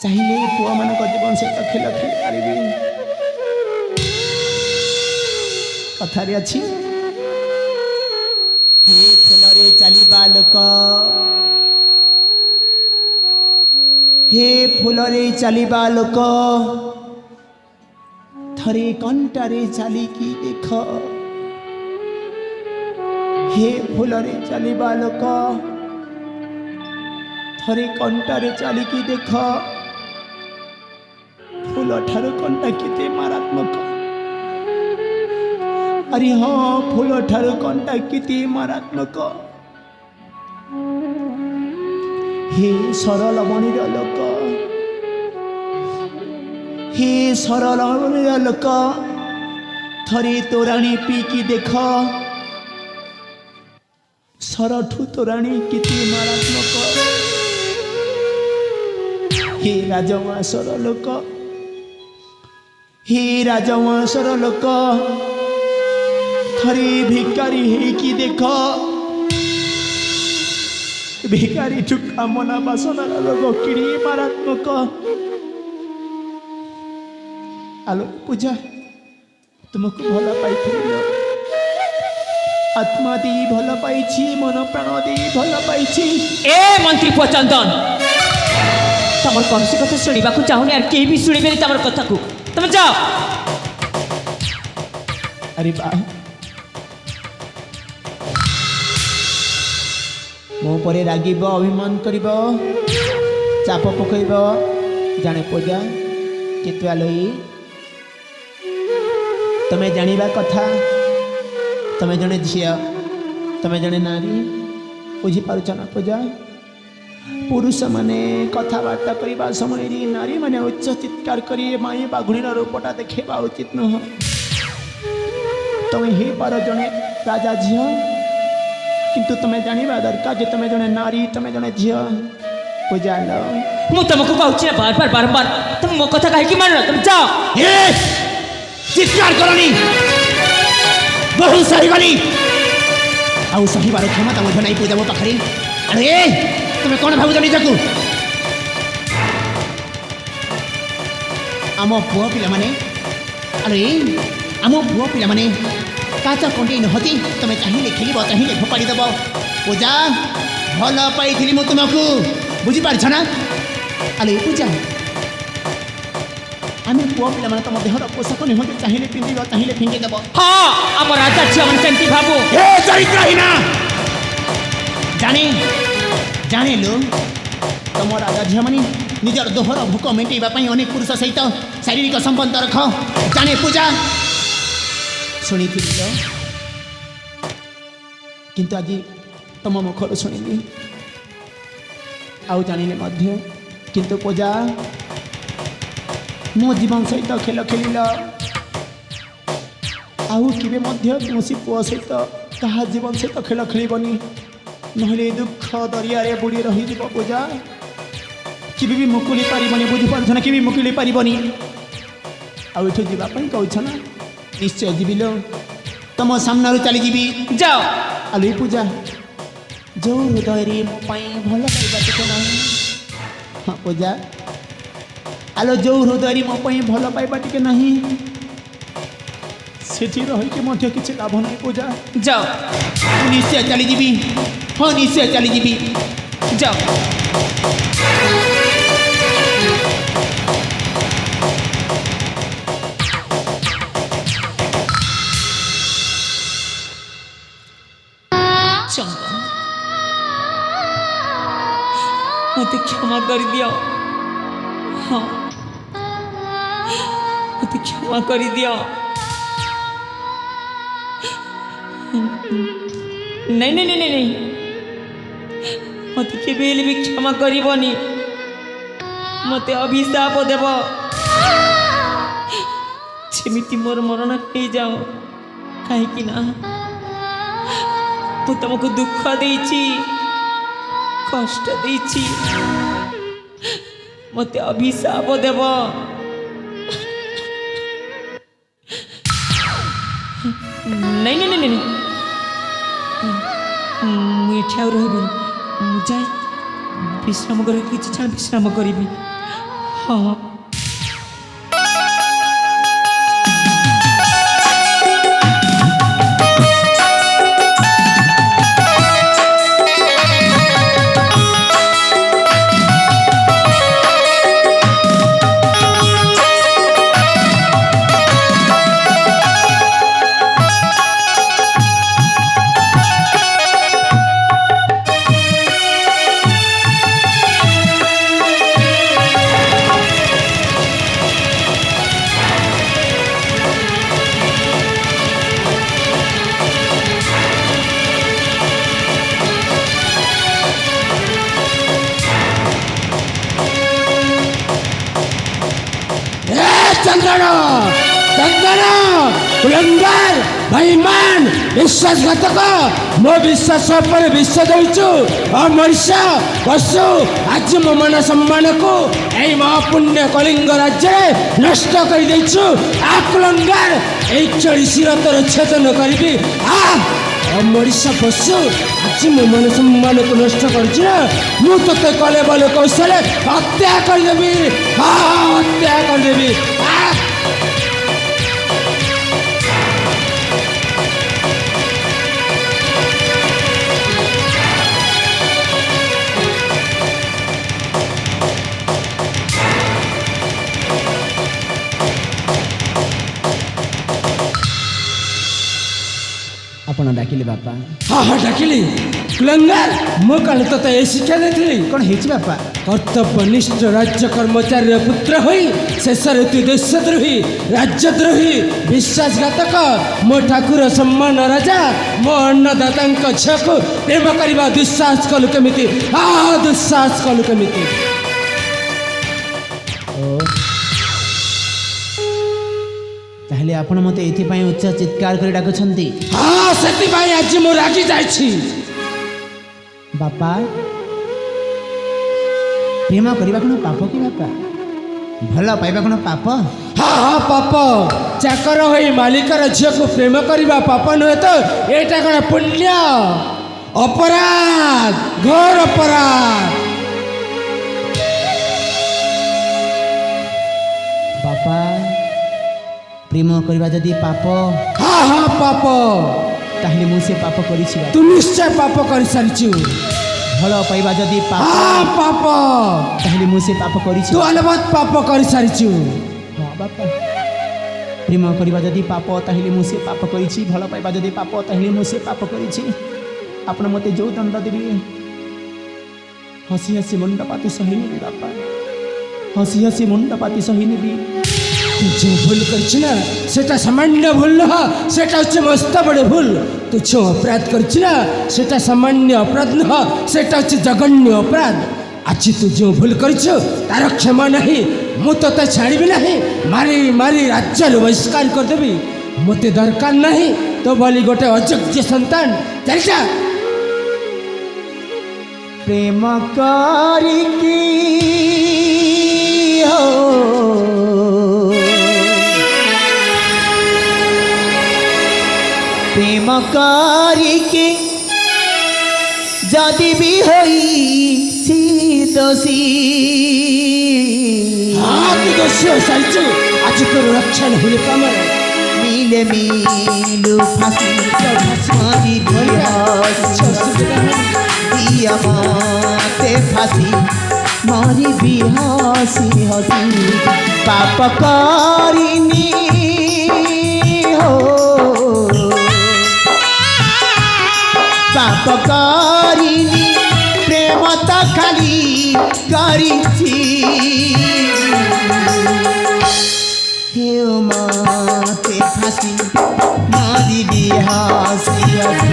Speaker 4: चाहिए पुआ मान जीवन सहित खेल खेली पारि कथारे अच्छी हे फुलरे चलिबा लोक हे फुलरे चलिबा लोक थरे कंटारे चलिकी देख हे फुलरे चलिबा लोक थरे कंटारे चलिकी देख फूल ठारू कंटा केते मारात्मक अरे हाँ फूल ठारू कंटा केते मारात्मक हे सरल मणिर लोक हे सरल मणिर लोक थरे तोराणी पीकी देख सरठू तोराणी केते मारात्मक हे राजवंशर लोक हे राजवंशर लोक थरे भिकारी हेकी देख भिकारी कामना बासनार रोग किड़ी मारात्मक आलो पूजा तुमको भल पाई आत्मा दी भल पाई मन प्राण दी भल पाई
Speaker 3: ए मंत्री पचंदन तमर कौन सी कथा शुणा चाहूनी यार के भी शुणे तमर कथा को तुम जाओ
Speaker 4: अरे बा मो परे रागिब अभिमान करिब चाप पकईब जाने पूजा केतु आलोई तमें जानिबा कथा तमें जने झिया तमें जने नारी बुझी पारुछ ना पूजा पुरुष माने कथबार्ता करने समय नारी माने उच्च चित्कार कर माई बाघुणीर रूपटा देखा उचित नुह तुम्हें हो पार जड़े राजा झील किंतु तुम्हें जाना दरकार जे तुम्हें जड़े नारी तुम्हें जड़े झील पूजा लो
Speaker 3: मु तुमको कहूँ बार बार बारंबार तुम मो कथा कहीं मान तुम जाओ
Speaker 4: चित्कार करनी बहु सहीगली आउ सहीबार क्षमता मध्य नहीं पूजा मो पाखे अरे तुम्हें कौन भावुच निजकू आम पुओ पिला माने अरे आम पुओ पिला माने काच कंडे नहती तुम चाहिए खेल चाहिए फोपाड़ी देव पूजा भल पाई मु तुमको बुझीपार ना आलो ये पूजा आम पुआ पिला मैंने तुम देहर पोषाक निहते चाहिए पिंधिब चाहिए फिंगी देव
Speaker 3: हाँ आम राजा झील मैंने सेमती भाबू
Speaker 4: ए चरित्रहीना जाने जाने लो तुम राजा झील मैंने निजर दोहर भोक मेटेवाई अनेक पुरुष सहित शारीरिक संबंध रख जाने पूजा शुणी किंतु आज तुम मुखर शुणिली आउ जानिले मध्य किंतु पूजा मो जीवन सहित खेल खेल आउ केवे कौन पुओ सहित कहा जीवन सहित खेल खेलनी नहले दुख दरिया बुड़ी रही पूजा कि भी मुकुली पारबनी बुझीपार ना कि मुकुली पारबनी आउ जावाई कौच ना निश्चय जीवी लो तुम सामना चली जीवी
Speaker 3: जाओ
Speaker 4: आलो पूजा जो हृदय मो भल पाइबा टिके ना हाँ पूजा आलो जो हृदय मो भल पाइबा टिके ना सेठी रही कि लाभ ना पूजा
Speaker 3: जाओ
Speaker 4: निश्चय चली जीवी हाँ निश्चय चली जीवी
Speaker 3: जाओ मत क्षमा कर दियो हाँ मत क्षमा कर दियो नहीं नहीं नहीं नहीं मत के भी क्षमा करबनी मत अभिशाप देव सेमिति मोर मरण हो जाओ कहीं ना तू तुमको दुख देची कष्ट देची मत अभिशाप देव नहीं नहीं नहीं नहीं मुझे आउ रही मुझे विश्राम कर किसी क्षण विश्राम करी हाँ
Speaker 1: चंदना चंदना कुलंगार बेईमान विश्वासघातक मो विश्वास पर विश्वास देचु अमर्षा पशु आज मो मन सम्मान को यही महापुण्य कलिंग राज्य नष्ट कर देचु आ कुलंगार यही चढ़ी शिर तोर छेदन करी आ अमर्षा पशु आज मो मन सम्मान को नष्ट कर तो कले बल कौशल हत्या करदेवी हाँ हत्या करदेवी
Speaker 4: आपण डाकिले बापा
Speaker 1: हाँ हाँ डाकिली कुलंगार मो कल तो ये शिक्षा देती
Speaker 4: कौन है बापा
Speaker 1: कर्तव्यनिष्ठ राज्य कर्मचारी पुत्र होई शेष ऋतु देशद्रोही राज्यद्रोही विश्वासघातक मो ठाकुर सम्मान राजा मो अन्नदाता झील को प्रेम करने दुस्साहस कलु केमिति हाँ दुस्साहस कलु केमिति
Speaker 4: ताहले आपण मते एथि पई उच्च चित्कार करि डाकुछंती
Speaker 1: हाँ सेति पई आज मो रागी जाइछि
Speaker 4: बापा प्रेम करबा कोन पाप कि बापा भल पाइबा कोन पाप
Speaker 1: हाँ हाँ पाप चाकर होई मालिकर झील को प्रेम करने पाप नुहे तो एटा कौन पुण्य अपराध घोर अपराध
Speaker 4: बापा ପ୍ରେମ କରିବା ଯଦି ପାପ
Speaker 1: हाँ हाँ पाप
Speaker 4: ତାହେଲେ ମୁଁ ସେ ପାପ କରିଛି
Speaker 1: तू निश्चय पाप कर सारिचु
Speaker 4: ଭଲ ପାଇବା ଯଦି ପାପ
Speaker 1: हाँ पाप
Speaker 4: ତାହେଲେ ମୁଁ ସେ ପାପ କରିଛି
Speaker 1: तू अलबत पाप कर सारिचु
Speaker 4: ହଁ ବାପା ପ୍ରେମ କରିବା ଯଦି ପାପ ତାହେଲେ ମୁଁ ସେ ପାପ କରିଛି ଭଲ ପାଇବା ଯଦି ପାପ ତାହେଲେ ମୁଁ ସେ ପାପ କରିଛି ଆପଣ ମୋତେ ଯେଉଁ ଦଣ୍ଡ ଦେବେ ହସି ହସି ମୁଣ୍ଡ ପାତି ସହି ନେବି ବାପା ହସି ହସି ମୁଣ୍ଡ ପାତି ସହି ନେବି
Speaker 1: तू जो भूल करछि ना सेटा सामान्य भूल न सेटा हচ্ছে मस्त बड़े भूल तू जो अपराध करछि ना सेटा सामान्य अपराध न सेटा हচ্ছে जघन्य अपराध आज तू जो भूल करछु तार क्षमा नहीं मु तते छाड़बी नहीं मारी मारी राज्य बहिष्कार कर देबी मते दरकार नहीं तो बोली गोटे अयोग्य संतान चलजा
Speaker 4: प्रेम करिकी हो प्रेम करिकी जदि भी होई दोषी
Speaker 1: हाँ तू दोषी हो साइचु आज तोर रक्षा नहीं पाम
Speaker 4: मिले मिलु फांसी मारी दिया माते फांसी मारी भी हसी हसी पाप करिनी हो पाप करिनी प्रेम तो खाली करिछि हे माते फांसी मारी भी हसी हसी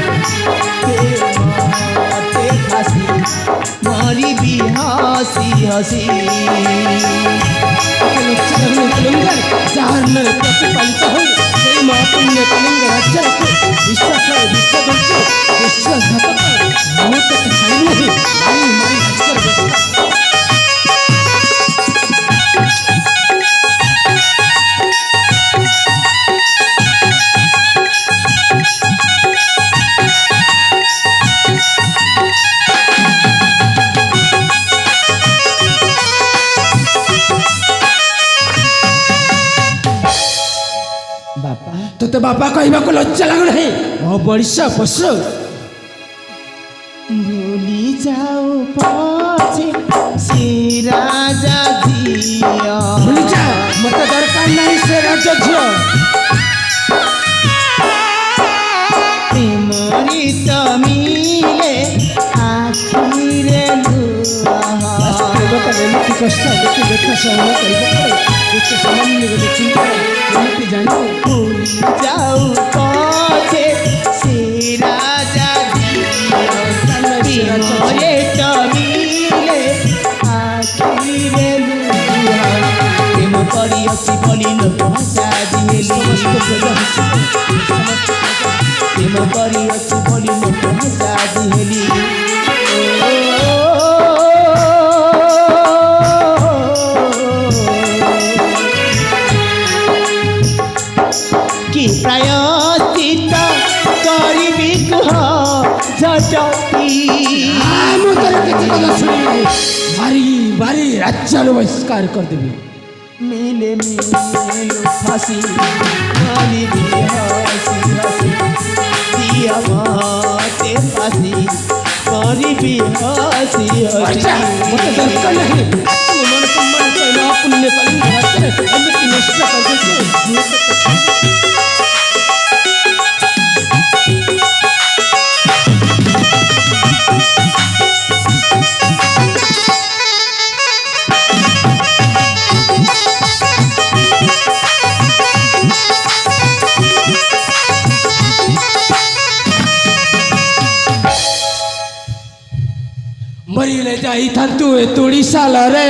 Speaker 4: हे माते फांसी मारी भी हसी हसी
Speaker 1: जहाँ प्रतिपालित हो माँ पुण्य कलिंग राज्य विश्वास विश्वासघातक मैं तो छाड़ी नहीं मारी मारी तो बापा कहवा को लज्जा लगु नहीं मो बड़िसा पशु
Speaker 4: भूली जाओ पछे से राजा जिया
Speaker 1: भूल जा मत दरकार नहीं से राजा झियो
Speaker 4: प्रेमरी तो मिले आखिरे लुआ
Speaker 1: कष्ट देखी देखा सहन कर सामान्य चिंता जानी
Speaker 4: भूली जाओ पछे से राजा जिया तो मिले आखिरे लुआ प्रेम करी असी बोली लोक हसा दिएली प्रेम करी असी बोली लोक हसा दिएली कि प्रायश्चित करिबी कुह झटकी
Speaker 1: भारी भारी राज्य बहिष्कार कर देवी
Speaker 4: मिले मिले फांसी मारी भी हसी हसी दिया माते फांसी मारी भी हसी हसी
Speaker 1: मत दरकार नहीं मन सम्मान कहना पुण्य कलिंग राज्य अमृत नष्ट कर देते मरीले जाई था तू तोड़ी साल रे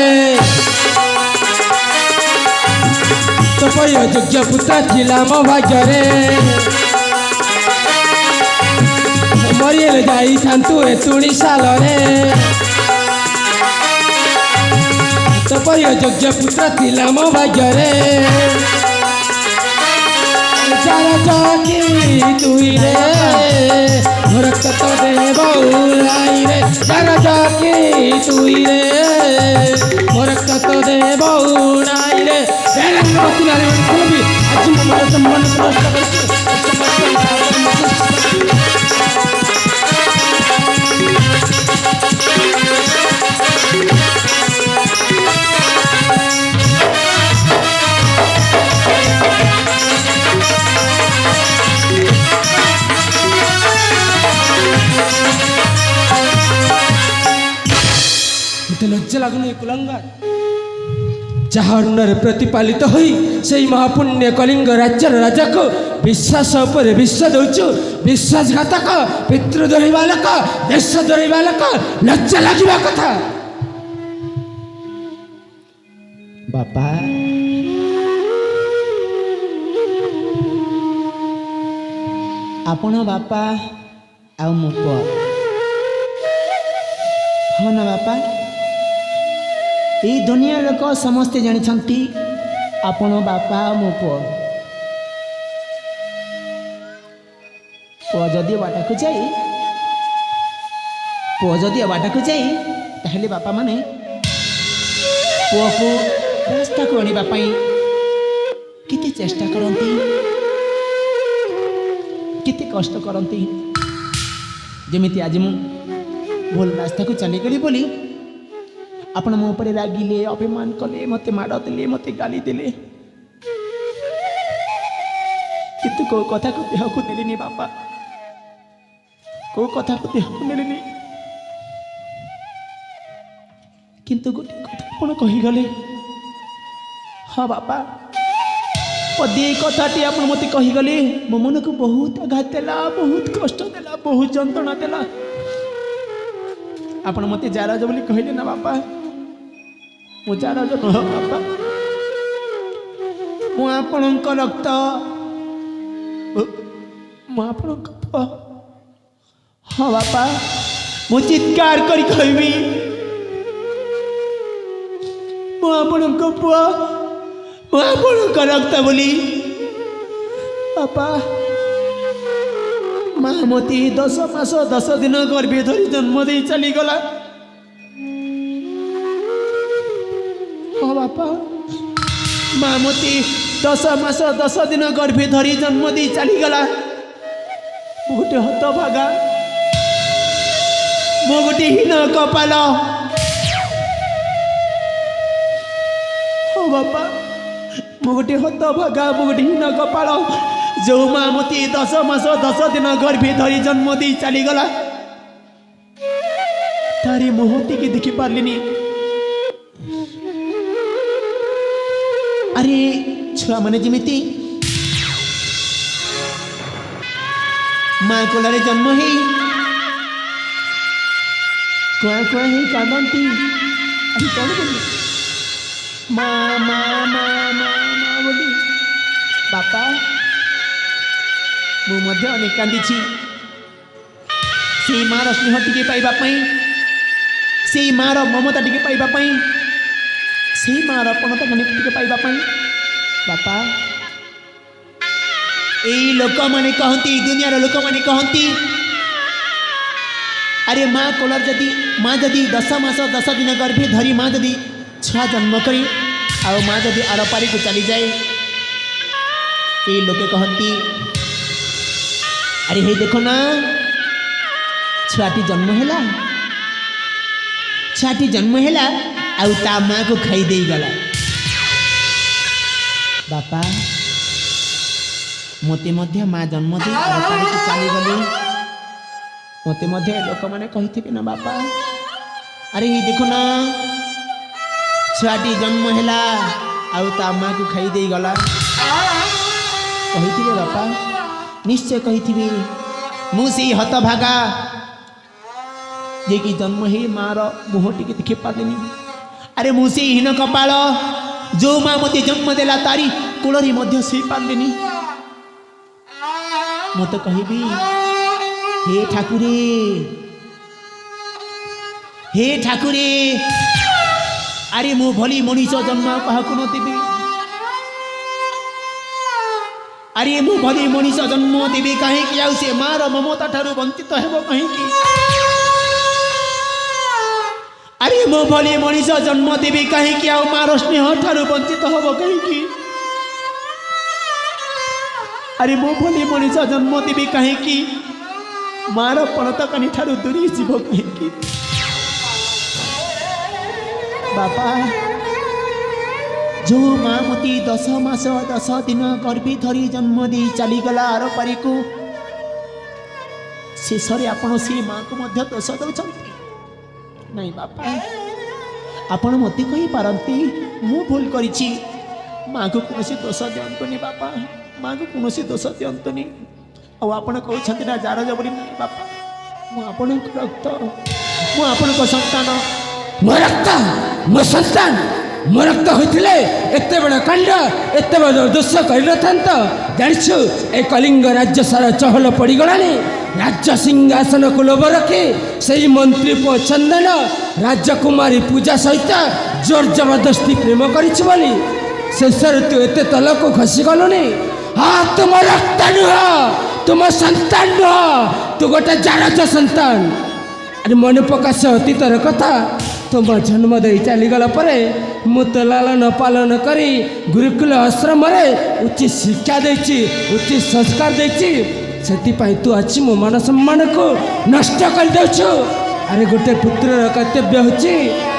Speaker 1: तो पयो योग्य पुत्र थिला मो भाग्य रे मरीले जाई था तू तोड़ी साल रे तो पयो योग्य पुत्र थिला मो भाग्य रे चारा चाकी तुई रे घर
Speaker 5: रक्त तो दे बउलाई रे राजा की तुई रे मोर रक्त तो दे बउलाई रे रक्तवती नारी भी आज मोर सम्मान नष्ट लज्जा लगुन कुलंगार जहाँ प्रतिपालित होई से महापुण्य कलिंग राज्यर राजा को विश्वास पर विश्वास दौचु विश्वासघातक पितृद्रोही बालक देशद्रोही बालक लज्जा लगे कथा
Speaker 4: बापा आपण बापा आ मो पुआ हाँ ना बापा ये दुनिया लोक समस्ते जानी आपण बापा मो पुआ पुआ जदि बाटा को जाई ताहले बापा माने पुआ को रास्ता को आने केते चेष्टा करती केते कष्ट करती जमीती आज मु भूल रास्ता को चली गली बोली आपण मो पर रागिले अभिमान कले मते माड़ देले मते गाली देले कितु को कथा को देह को देलेनी बापा को कथा को देह को देलेनी किंतु गोटे कथा आपण कही गले हाँ बापा पदे कथाटी आप मत कहीगले मो मन को बहुत आघात देला बहुत कष्ट देला बहुत जंत्रणा देला आपण मत जाराज बोली कहले ना बापा मो जाराज नह बापा मो आपणक रक्त मो आपणक पुआ हाँ बापा मो चित्कार करी कहबी मो आपणक पुआ आपणक रक्त बोली बापा मामती 10 मास 10 दिन गर्भे धरी जन्म दे चली गला हाँ बापा मामती 10 मास 10 दिन गर्भे धरी जन्म दे चली गला गोटे हत भागा मो गोटे हीन कपाल हाँ बापा मो गोटे हत भागा मो गोटे हीन कपाल जो माँ मती 10 मास 10 दिन गर्भे धरी जन्म दे चली गला तारी मुहूर्ती की देखी पार्लिनी अरे छुआ मैंने जमीती माँ कोलारे जन्म है कुआ कुआ ही कांदती अरे कौन बोली माँ माँ माँ माँ माँ बोली बापा मु मध्य अनेक कांदी से मार स्नेह टिके पाइबा से मार ममता टिके पाइबा से मार अपनता टिके पाइबा बापा यही लोक मैंने कहती दुनिया लोक मैंने कहती अरे माँ कोलार जदि माँ जदि 10 मास 10 दिन गर्भे धरी माँ जदि छुआ जन्म करी आ माँ जदि आर पारी को चली जाए ये लोके कहती अरे हे देखो ना छुआटी जन्म है आउ ता माँ को खाई दे गला बापा मते मध्य माँ जन्म दे चली गली मते मध्य लोक मैंने कही ना बापा अरे हे देखो ना छुआटी जन्म है आउ ता माँ को खाई दे गला कही बापा निश्चय कही मुझे हत भागा जे कि जन्म ही मार मुह टी देखी पार्लिनी अरे मुझे हीन कपाल जो माँ मत जन्म देला तारी कूलरी मध्य से पार्लिनी मत कहबी हे ठाकुरे अरे मो भली मनीष जन्म क्या न देवी अरे मु भली मनीष जन्म देवी कहीं आउ से मार ममता ठारू वंचित हेब कहीं अरे मो भली मनीष जन्म देवी कहीं आउ मार स्नेह ठारू वंचित हेब कहीं अरे मो भली मनीष जन्म देवी कहीं मार पणतकनी ठारू दूरी जीव कहीं बापा जो माँ मती 10 मास 10 दिन गर्भी धरी जन्म दे चलीगला आर पारी को शेष आपण से माँ को मध्य दोष दौरान नहीं बापा आपण मत कही पारती मु भूल करी माँ को कौन दोष दिंतुनि बापा माँ को कौन दोष दिंतुनि आपण कहते ना जार जबरी नहीं बापा मुझे रक्त मुझे संतान
Speaker 5: मो रक्त मो संतान मो रक्त होते एत बड़ कांड एत बड़ दोष कर जाचु ए कलिंग राज्य सारा चहल पड़गला राज्य सिंहासन को लोभ रखी से मंत्री पुओ चंदन राजकुमारी पूजा सहित जोर जबरदस्ती प्रेम करी शेष तू एत तल को खसी गलुनि हाँ तुम रक्त नुह तुम संतान नुह तू गोटे जारज संतान अरे मन प्रकाश अतीतर कथा तुम जन्म दे चलीगला मु तो लालन पालन करी गुरुकुल आश्रम उचित शिक्षा देची उचित संस्कार देची से तू अच्छी मो मान सम्मान को नष्ट कर देछु अरे गोटे पुत्रर कर्तव्य होची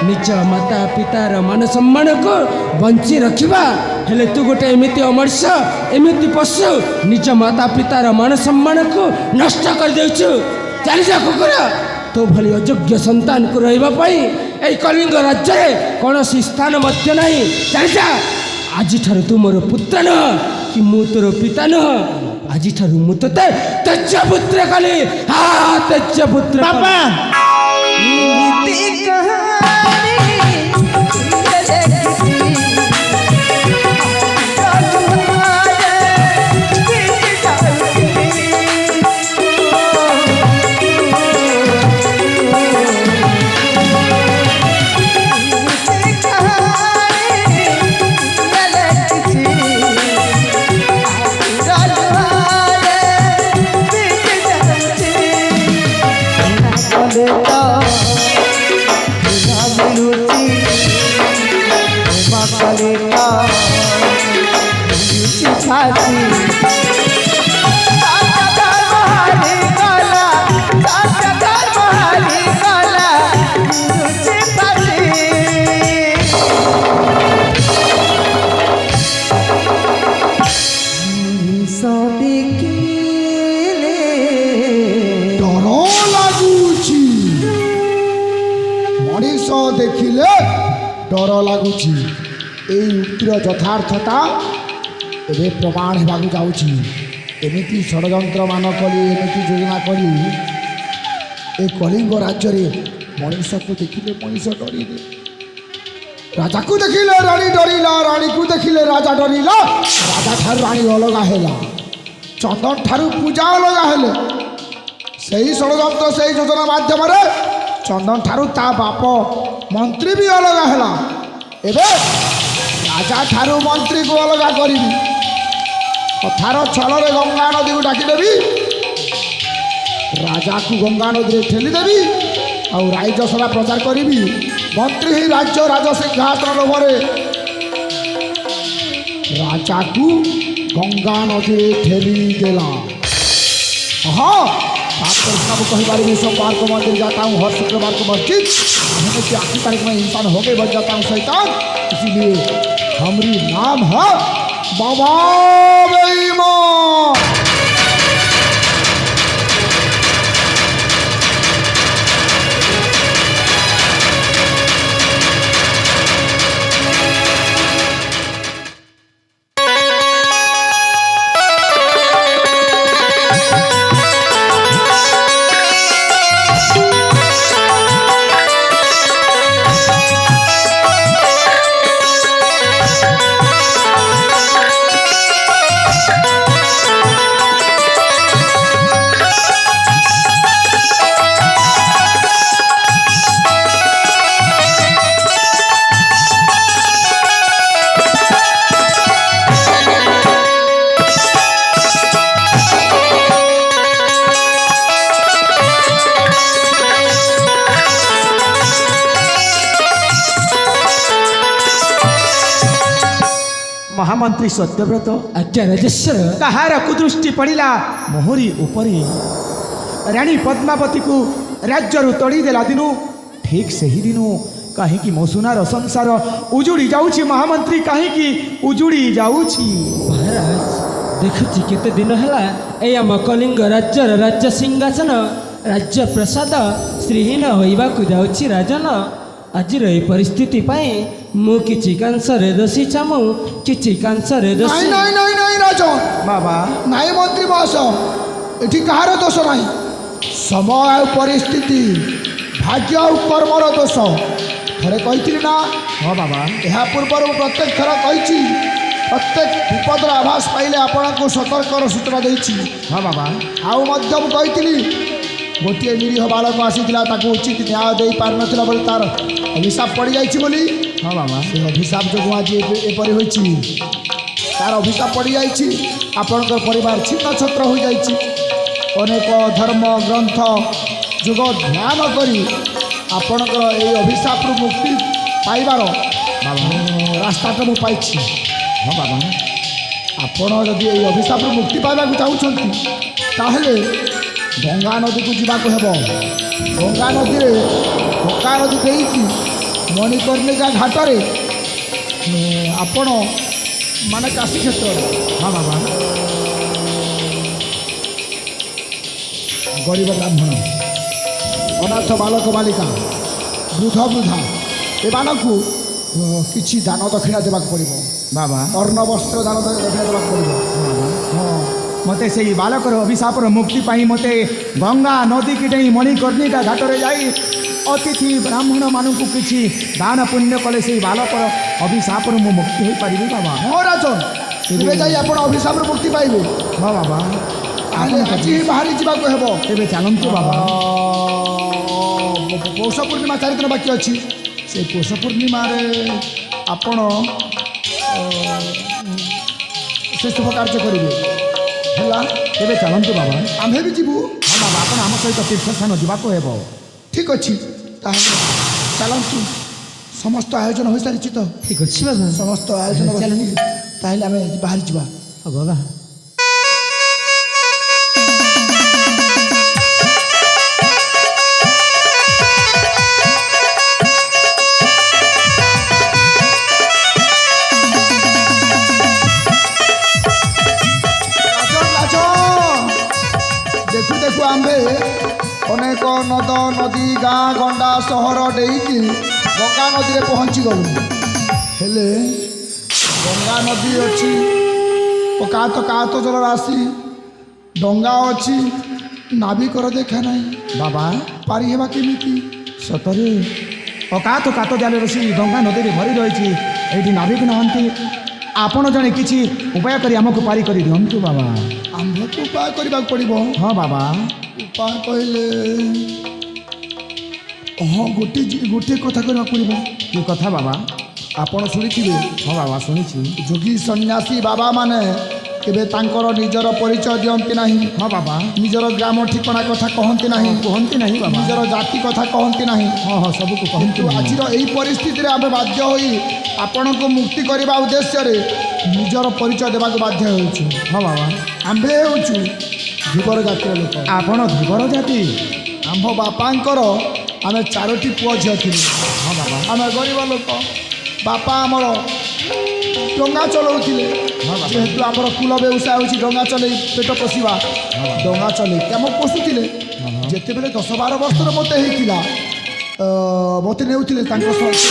Speaker 5: निज माता पितार मान सम्मान को बंची रखिबा हेले तू गोटे एमिति अमर्ष एमिति पशु निज माता पितार मान सम्मान को नष्ट कर देछु चली जा कुकुर तो भली अयोग्य संतान को रही कलिंग राज्य में कौन स्थान मध्य नहीं चल जा आज ठार तू मोर पुत्र न कि मु तोर पिता न आज ठार मु ते तेज पुत्र कली हाँ तेज पुत्र
Speaker 3: बापा
Speaker 2: देखिले डर लगुच उक्तिर यथार्थता एवं प्रमाण होगा जाऊँगी एमती षड्यंत्र मान कली एमती योजना कली ए कलिंग राज्य में मनीष को देखिले मनीष डर राजा को देखिले राणी डरला राणी को देखिले राजा डरला राजा ठार राणी अलग है चंदन ठारू पूजा अलग है से षड्यंत्र से योजना माध्यम चंदन ठारू ता बाप मंत्री भी अलग है एवं राजा ठारू मंत्री को अलग करी कथार छल गंगा नदी को डाकिदेवी राजा को गंगा नदी में ठेलीदेवी और राज्य सभा प्रचार करी मंत्री ही राज्य राज सिंहासन लोभरे राजा को गंगा नदी में ठेली देला हाँ सब कही सोमवार को मंदिर जाता हूँ हर शुक्रवार को मस्जिद कि 8 तारीख में इंसान हो गए बन जाता हूँ शैतान इसीलिए हमारी नाम है बाबा बेईमान।
Speaker 1: ମହାମନ୍ତ୍ରୀ ସତ୍ୟବ୍ରତ
Speaker 5: ଆଜ୍ଞା ରାଜେଶ୍ୱର
Speaker 1: କାହାର କୁଦୃଷ୍ଟି ପଡ଼ିଲା ମୋହରି ଉପରେ ରାଣୀ ପଦ୍ମାବତୀକୁ ରାଜ୍ୟରୁ ତଡ଼ିଦେଲା ଦିନୁ ଠିକ୍ ସେହି ଦିନୁ କାହିଁକି ମୋ ସୁନାର ସଂସାର ଉଜୁଡ଼ି ଯାଉଛି ମହାମନ୍ତ୍ରୀ କାହିଁକି ଉଜୁଡ଼ି ଯାଉଛି
Speaker 5: ମହାରାଜ ଦେଖୁଛି କେତେ ଦିନ ହେଲା ଏଇ ଆମ କଳିଙ୍ଗ ରାଜ୍ୟର ରାଜ୍ୟ ସିଂହାସନ ରାଜ୍ୟ ପ୍ରସାଦ ଶ୍ରୀହୀନ ହୋଇବାକୁ ଯାଉଛି ରାଜନ ଆଜିର ଏହି ପରିସ୍ଥିତି ପାଇଁ ମୁଁ କିଛି କାଂସରେ ଦୋଷୀ ଚାମୁ କିଛି କାଂସରେ
Speaker 2: ନାଇଁ
Speaker 5: ଦୋଷୀ
Speaker 2: ନାଇଁ ନାଇଁ ନାଇଁ ରାଜନ
Speaker 1: ବାବା
Speaker 2: ନାଇଁ ମନ୍ତ୍ରୀ ମହାଶୟ ଏଠି କାହାର ଦୋଷ ନାହିଁ ସମୟ ଆଉ ପରିସ୍ଥିତି ଭାଗ୍ୟ ଆଉ କର୍ମର ଦୋଷ ଥରେ କହିଥିଲି ନା
Speaker 1: ହଁ ବାବା
Speaker 2: ଏହା ପୂର୍ବରୁ ମୁଁ ପ୍ରତ୍ୟେକ ଥର କହିଛି ପ୍ରତ୍ୟେକ ବିପଦର ଆଭାସ ପାଇଲେ ଆପଣଙ୍କୁ ସତର୍କର ସୂଚନା ଦେଇଛି
Speaker 1: ହଁ ବାବା
Speaker 2: ଆଉ ମଧ୍ୟ ମୁଁ କହିଥିଲି ଗୋଟିଏ ନିରୀହ ବାଳକ ଆସିଥିଲା ତାକୁ ଉଚିତ ନ୍ୟାୟ ଦେଇପାରିନଥିଲା ବୋଲି ତାର ଅଭିଶାପ ପଡ଼ିଯାଇଛି ବୋଲି
Speaker 1: ହଁ ବାବା
Speaker 2: ସେ ଅଭିଶାପ ଯୋଗୁଁ ଆଜି ଏପରି ହୋଇଛି ତାର ଅଭିଶାପ ପଡ଼ିଯାଇଛି ଆପଣଙ୍କର ପରିବାର ଛିନ୍ନ ଛତ୍ର ହୋଇଯାଇଛି ଅନେକ ଧର୍ମ ଗ୍ରନ୍ଥ ଯୁଗ ଧ୍ୟାନ କରି ଆପଣଙ୍କର ଏହି ଅଭିଶାପରୁ ମୁକ୍ତି ପାଇବାର ରାସ୍ତାଟା ମୁଁ ପାଇଛି
Speaker 1: ହଁ ବାବା
Speaker 2: ଆପଣ ଯଦି ଏହି ଅଭିଶାପରୁ ମୁକ୍ତି ପାଇବାକୁ ଚାହୁଁଛନ୍ତି ତାହେଲେ ଗଙ୍ଗା ନଦୀକୁ ଯିବାକୁ ହେବ ଗଙ୍ଗା ନଦୀରେ ପକା ନଦୀ ଦେଇକି ମଣିକର୍ଣ୍ଣିକା ଘାଟରେ ଆପଣ ମାନେ କାଶୀ କ୍ଷେତ୍ରରେ
Speaker 1: ହଁ ବାବା
Speaker 2: ଗରିବ ବ୍ରାହ୍ମଣ ଅନାଥ ବାଲକ ବାଲିକା ବୃଦ୍ଧ ବୃଦ୍ଧା ଏମାନଙ୍କୁ କିଛି ଦାନ ଦକ୍ଷିଣା ଦେବାକୁ ପଡ଼ିବ
Speaker 1: ବାବା
Speaker 2: ଅର୍ଣ୍ଣ ବସ୍ତ୍ର ଦାନ ଦକ୍ଷିଣା ଦେବାକୁ ପଡ଼ିବ ହଁ
Speaker 1: ମୋତେ ସେଇ ବାଲକର ଅଭିଶାପର ମୁକ୍ତି ପାଇଁ ମୋତେ ଗଙ୍ଗା ନଦୀକି ଡେଇଁ ମଣିକର୍ଣ୍ଣିକା ଘାଟରେ ଯାଇ ଅତିଥି ବ୍ରାହ୍ମଣମାନଙ୍କୁ କିଛି ଦାନ ପୁଣ୍ୟ କଲେ ସେଇ ବାଲକର ଅଭିଶାପରୁ ମୁଁ ମୁକ୍ତି ହୋଇପାରିବି ବାବା
Speaker 2: ହଁ ରାଜନ ଏବେ ଯାଇ ଆପଣ ଅଭିଶାପରୁ ମୁକ୍ତି ପାଇବେ
Speaker 1: ହଁ ବାବା
Speaker 2: ତାହେଲେ ଆଜି ହିଁ ବାହାରି ଯିବାକୁ ହେବ
Speaker 1: ତେବେ ଚାଲନ୍ତୁ ବାବା
Speaker 2: ପୌଷ ପୂର୍ଣ୍ଣିମା 4 ଦିନ ବାକି ଅଛି ସେଇ ପୌଷ ପୂର୍ଣ୍ଣିମାରେ ଆପଣ ସେ ଶୁଭ କାର୍ଯ୍ୟ କରିବେ ହେଲା
Speaker 1: ତେବେ ଚାଲନ୍ତୁ ବାବା
Speaker 2: ଆମେ ବି ଯିବୁ
Speaker 1: ହଁ ବାବା ଆପଣ ଆମ ସହିତ ତୀର୍ଥସ୍ଥାନ ଯିବାକୁ ହେବ
Speaker 2: ଠିକ୍ ଅଛି ତାହେଲେ ଚାଲନ୍ତୁ ସମସ୍ତ ଆୟୋଜନ ହୋଇସାରିଛି ତ
Speaker 5: ଠିକ ଅଛି ବାବା
Speaker 2: ସମସ୍ତ ଆୟୋଜନ ଚାଲିନି ତାହେଲେ ଆମେ ବାହାରି ଯିବା
Speaker 5: ହଉ ବାବା
Speaker 2: ଦେଖୁ ଦେଖୁ ଆମ୍ଭେ ଅନେକ ନଦ ନଦୀ ଗାଁ ଗଣ୍ଡା ସହର ଡେଇକି ଗଙ୍ଗା ନଦୀରେ ପହଞ୍ଚିଗଲୁ ହେଲେ ଗଙ୍ଗା ନଦୀ ଅଛି କାତ ଜଳରାଶି ଡଙ୍ଗା ଅଛି ନାବିକର ଦେଖା ନାହିଁ
Speaker 1: ବାବା
Speaker 2: ପାରି ହେବା କେମିତି
Speaker 1: ସତରେ ଅକାତ କାତ ଜାଲରେ ସେ ଗଙ୍ଗା ନଦୀରେ ଭରି ରହିଛି ଏଇଠି ନାବିକ ନାହାନ୍ତି ଆପଣ ଜଣେ କିଛି ଉପାୟ କରି ଆମକୁ ପାରି କରି ଦିଅନ୍ତୁ ବାବା
Speaker 2: ଆମ୍ଭକୁ ଉପାୟ କରିବାକୁ ପଡ଼ିବ
Speaker 1: ହଁ ବାବା
Speaker 2: ଉପାୟ କହିଲେ ହଁ ଗୋଟିଏ କଥା କରିବାକୁ ପଡ଼ିବ
Speaker 1: କି କଥା ବାବା
Speaker 2: ଆପଣ ଶୁଣିଥିବେ
Speaker 1: ହଁ ବାବା ଶୁଣିଛି
Speaker 2: ଯୋଗୀ ସନ୍ନ୍ୟାସୀ ବାବାମାନେ କେବେ ତାଙ୍କର ନିଜର ପରିଚୟ ଦିଅନ୍ତି ନାହିଁ
Speaker 1: ହଁ ବାବା
Speaker 2: ନିଜର ଗ୍ରାମ ଠିକଣା କଥା କହନ୍ତି ନାହିଁ
Speaker 1: କୁହନ୍ତି ନାହିଁ ବାବା
Speaker 2: ନିଜର ଜାତି କଥା କହନ୍ତି ନାହିଁ
Speaker 1: ହଁ ହଁ ସବୁକୁ
Speaker 2: କିନ୍ତୁ
Speaker 1: କହନ୍ତୁ
Speaker 2: ଆଜିର ଏହି ପରିସ୍ଥିତିରେ ଆମେ ବାଧ୍ୟ ହୋଇ ଆପଣଙ୍କୁ ମୁକ୍ତି କରିବା ଉଦ୍ଦେଶ୍ୟରେ ନିଜର ପରିଚୟ ଦେବାକୁ ବାଧ୍ୟ ହେଉଛୁ
Speaker 1: ହଁ ବାବା
Speaker 2: ଆମ୍ଭେ ହେଉଛୁ ଧୀବର ଜାତିର ଲୋକ
Speaker 1: ଆପଣ ଧୀବର ଜାତି
Speaker 2: ଆମ୍ଭ ବାପାଙ୍କର ଆମେ 4ଟି ପୁଅ ଝିଅ ଥିଲୁ
Speaker 1: ହଁ ବାବା
Speaker 2: ଆମେ ଗରିବ ଲୋକ ବାପା ଆମର ଡଙ୍ଗା ଚଲାଉଥିଲେ ଯେହେତୁ ଆମର କୁଲ ବ୍ୟବସାୟ ହେଉଛି ଡଙ୍ଗା ଚଲେଇ ପେଟ ପୋଷିବା ଡଙ୍ଗା ଚଲେଇ କାମ ପୋଷୁଥିଲେ ଯେତେବେଳେ 10-12 ବର୍ଷର ମୋତେ ହେଇଥିଲା ମୋତେ ନେଉଥିଲେ ତାଙ୍କ ସହିତ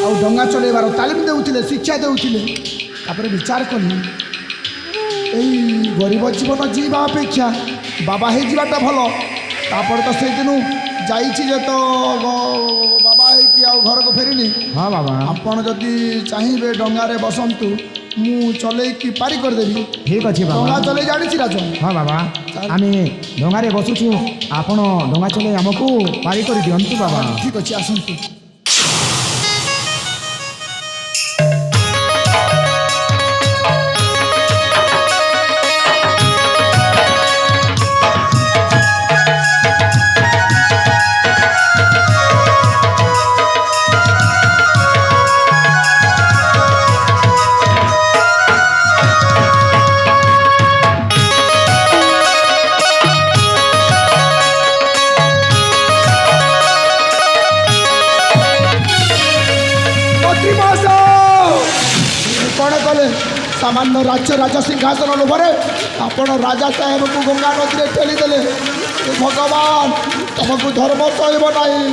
Speaker 2: ଆଉ ଡଙ୍ଗା ଚଲେଇବାର ତାଲିମ ଦେଉଥିଲେ ଶିକ୍ଷା ଦେଉଥିଲେ ତାପରେ ବିଚାର କଲି ଏଇ ଗରିବ ଜୀବନ ଯିବା ଅପେକ୍ଷା ବାବା ହେଇଯିବାଟା ଭଲ ତାପରେ ତ ସେଇଦିନୁ ଯାଇଛି ଯେ ତ ବାବା ହେଇକି ଆଉ ଘରକୁ ଫେରିନି
Speaker 1: ହଁ ବାବା
Speaker 2: ଆପଣ ଯଦି ଚାହିଁବେ ଡଙ୍ଗାରେ ବସନ୍ତୁ ମୁଁ ଚଲେଇକି ପାରି କରିଦେବି
Speaker 1: ଠିକ୍ ଅଛି ବାବା
Speaker 2: ଡଙ୍ଗା ଚଲେଇ ଜାଣିଛି ରାଜ
Speaker 1: ହଁ ବାବା ଆମେ ଡଙ୍ଗାରେ ବସୁଛୁ ଆପଣ ଡଙ୍ଗା ଚଲେଇ ଆମକୁ ପାରି କରି ଦିଅନ୍ତୁ ବାବା
Speaker 2: ଠିକ୍ ଅଛି ଆସନ୍ତୁ सामान्य राज्य राज सिंहासन लोभरे आपण राजा साहेब को गंगा नदी में ठेलीदेले भगवान तुमको धर्म सहब नहीं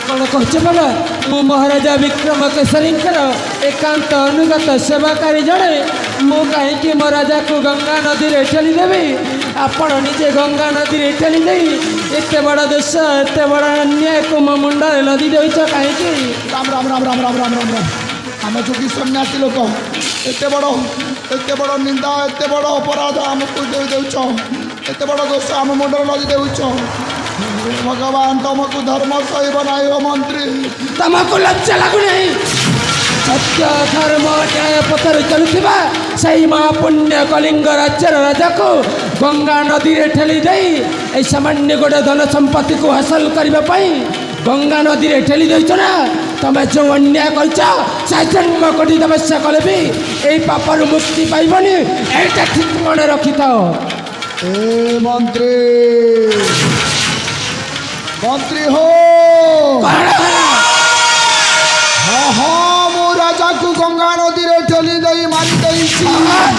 Speaker 5: कौन कह बोला मु महाराजा विक्रम केसरींकर एकांत अनुगत सेवाकारी जड़े मु कहीं मो राजा को गंगा नदी में ठेली देवी आपण निजे गंगा नदी में ठेली दे एत बड़ देश एत बड़ अन्याय को मो मुंड लदी देच कहीं
Speaker 2: राम राम राम राम राम राम राम राम आम जोगी सन्यासी लोक एत बड़ निंदा एत बड़ अपराध आमको दे देउछ एत बड़ दोष आम मुंडर लदी देउछ भगवान तुमको धर्म सहब नहीं हो मंत्री
Speaker 5: तुमको लज्जा लगु नहीं सत्य धर्म न्याय पथर चलुवा सही महापुण्य कलिंग राज्यर राजा को गंगा नदी में ठेली दे सामान्य गोटे धन संपत्ति को हासिल करने गंगा नदी में ठेली देच ना तुम जो अन्याय कर जन्म कोटि तपस्या कले भी यही पापर मुक्ति पाइबनी एटा ठीक मन रखी था
Speaker 2: ए मंत्री मंत्री हो हाँ हाँ मो राजा को गंगा नदी रे ठेली दई मारी दई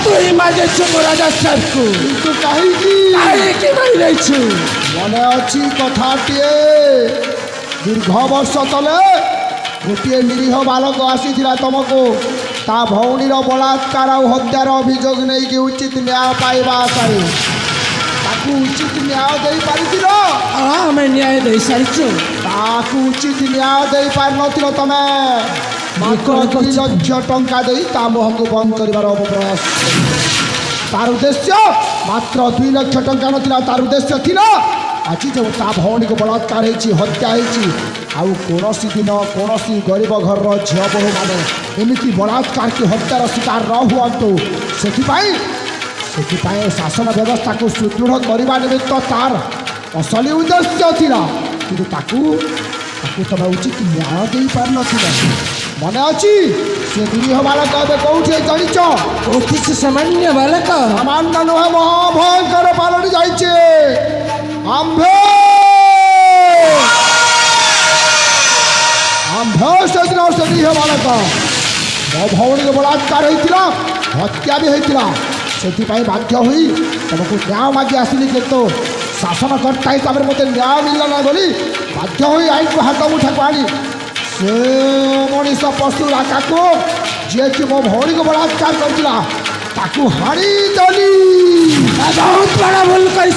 Speaker 5: तू ही मारे मो राजा साहब को
Speaker 2: तू कहीं
Speaker 5: मारी रही
Speaker 2: मन अच्छी कथाटे दीर्घ वर्ष तले गोटे निरीह बालक आसी तुमको ता भौणीर बलात्कार और हत्यार अभियोग नहीं कि उचित न्याय पाइबा आशारे ताकू उचित न्याय दे पारिथिल
Speaker 5: आम न्याय दे सारी
Speaker 2: ताकू उचित न्याय दे पार नथिल तमे मात्र 2 लाख टंका दे ता मोह को बंद करिवार प्रयास तार उद्देश्य मात्र 2 लाख टंका नथिला तार उद्देश्य थिला आज जो ता भौणी को बलात्कार होती हत्या होती आउ कौन दिन कौन गरीब घर झील बहु मैंने एमती बलात्कार की हत्यार शिकार न हुआ से शासन व्यवस्था को सुदृढ़ करने निमित्त तार असली उद्देश्य थिला किंतु तुम उचित न्याय दे पार मन अच्छी से निरीह बालक ए कौटे जाच
Speaker 5: सामान्य बालक
Speaker 2: सामान्य नुहे महाभयंकर पालनी जाइए आंभे से दिन से निरीह बालक मो भौणी को बलात्कार होता हत्या भी होता से बाध्य हुई तुमको न्याय मागे आसली किंतु शासनकर्ता हिसाब से मत न्याय मिलला ना बोली बाध्य हुई आईन को हाथ मुठा को आनी से मनीष पशु राका को जे कि मो भौणी को बलात्कार करथिला ताकू हाड़ी दली
Speaker 5: बहुत बड़ा भूल कर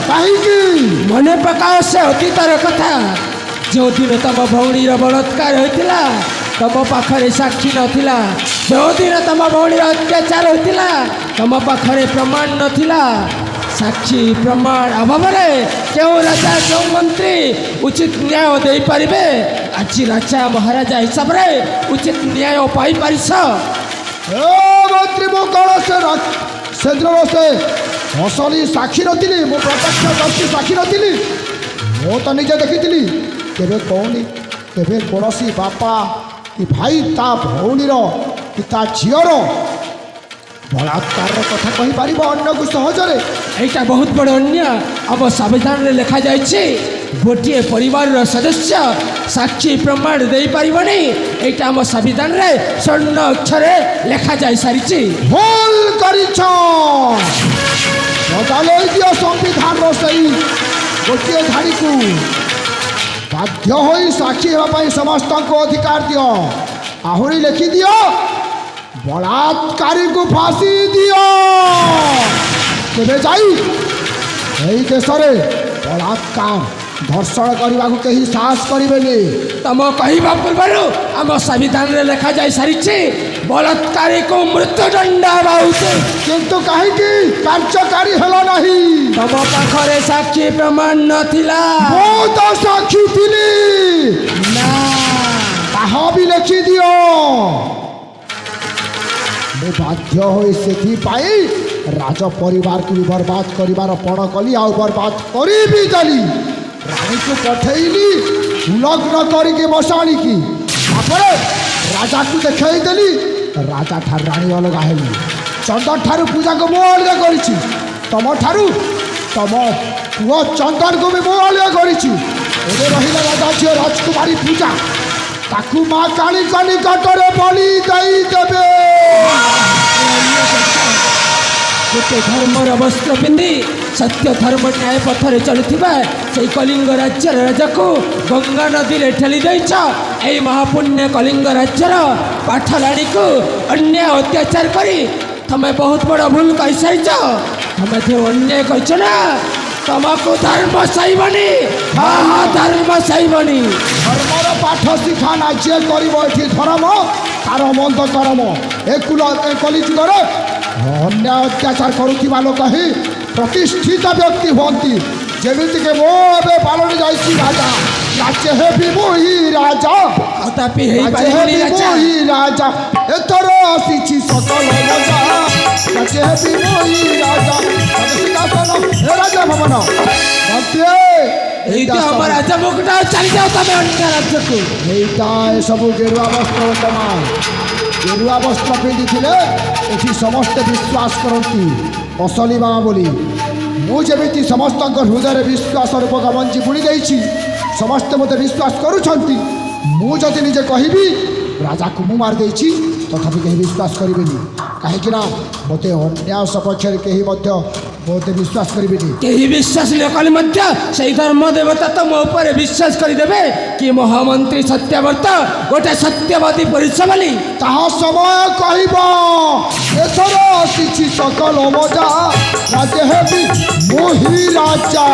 Speaker 2: कहीं
Speaker 5: मने पकाओ से अतीतर कथा जो दिन तुम भौणी बलात्कार होता तुम पाखरे साक्षी नथिला जो दिन तुम भौणी अत्याचार होता तुम पाखरे प्रमाण नथिला साक्षी प्रमाण अभाव क्यों राजा क्यों मंत्री उचित न्याय दे पारिबे आज राजा महाराजा हिसाब रे उचित न्याय पाई पारिस
Speaker 2: मंत्री मो कौन से दिन से असली साक्षी नी मो प्रत्यक्षदर्शी साक्षी नी मो तो निजे देखी केवे कौनी केवे कौन बापा कि भाई ता भौणीर कि ता झीर बलात्कार कथा कही पार अन्न को सहजरे
Speaker 5: यहाँ बहुत बड़ अन्य अब संविधान में लिखा जाए गोटे परिवार सदस्य साक्षी प्रमाण दे पारिबनी यहाँ आम संविधान में स्वर्ण अक्षर लिखा जा सारी
Speaker 2: भूल करिछ बदल दियो संविधान सही गोटे धाड़ी को बाध्य हो साक्षी होगापी समस्त को अधिकार दियो आहरी लिखि दियो बलात्कारी को फांसी दियो केबे जाई एई देश रे बलात्कार धर्षण करने को कहीं साहस करेंगे
Speaker 5: तुम कहवा पूर्व आम संविधान में लिखा जा सारी बलात्कारी को मृत्युदंड
Speaker 2: किंतु कहीं कार्यकारी हल नहीं
Speaker 5: तुम पाखरे साक्षी प्रमाण नथिला
Speaker 2: बहुत साक्षी थी
Speaker 5: ना
Speaker 2: कहा भी लिखि दियो मैं बाध्य हो से राज परिवार को भी बर्बाद करिवार पण कली आ बर्बाद करी भी देली रानी को पठेली लग्न करके बसाणी की राजा को देखई देली राजा ठार रानी अलग हेली चंदन ठारू पूजा को मो अलग करी तुम ठारू तुम पुओ चंदन को भी मो अलग करी रहा राजा झील राजकुमारी पूजा ताकू माँ काली निकट में बलि दे देवे
Speaker 5: गोटे धर्मर वस्त्र पिंधि सत्य धर्म न्याय पथरे चलुवा से कलिंग राज्यर राजा को गंगा नदी में ठेली देछ। यही महापुण्य कलिंग राज्यर पाठलाणी को अन्याय अत्याचार करी तमें बहुत बड़ा भूल कही सारी तमें जो अन्याय कह ना तुमको धर्म सहीबनी। हाँ हाँ धर्म सहीबनी।
Speaker 2: धर्मर पाठ शिखाना जे कर धर्म तार मंद कर्म ए कलिजुगर अन्याय अत्याचार करुवा लोक ही प्रतिष्ठित व्यक्ति हमें जमीक मो ए पालन जाइए राजा राज्य हेबी मुही राजा
Speaker 5: कदापि
Speaker 2: मुही राजा एथर आसी सकल मजा राज्य हेबी मुही राजा सिंहासन हे राजा भवन
Speaker 5: राजा मुकुटा चली जाओ तमें अन्य राज्य को
Speaker 2: এইটা এসবু গেরুয়া বস্ত্র বর্তমান গেরুয়া বস্ত্র পিঁধিলে এটি সমস্তে বিশ্বাস করতে অসলি মা বলি মু যেমিতি সমস্ত হৃদয় বিশ্বাস রূপক মঞ্জি বুড়ি দেছি সমস্তে মতো বিশ্বাস করুচ্ছেন মু যদি নিজে কহিবি রাজাকে মু মারি দেছি তথাপি কেহি বিশ্বাস করবেনি কাহিঁকিনা মতো ଅନ୍ୟାୟ ସପକ୍ଷରେ କେହି ମଧ୍ୟ ମୋତେ ବିଶ୍ୱାସ କରିବେନି।
Speaker 5: କେହି ବିଶ୍ୱାସ ନ କଲେ ମଧ୍ୟ ସେଇ ଧର୍ମ ଦେବତା ତ ମୋ ଉପରେ ବିଶ୍ୱାସ କରିଦେବେ କି ମହାମନ୍ତ୍ରୀ ସତ୍ୟବ୍ରତ ଗୋଟେ ସତ୍ୟବାଦୀ ପୁରୁଷ ବୋଲି।
Speaker 2: ତାହା ସମୟ କହିବ ଏଥର ଆସିଛି ସକଲ ମଜା ରାଜା ହେବି ମୋହି ରାଜା।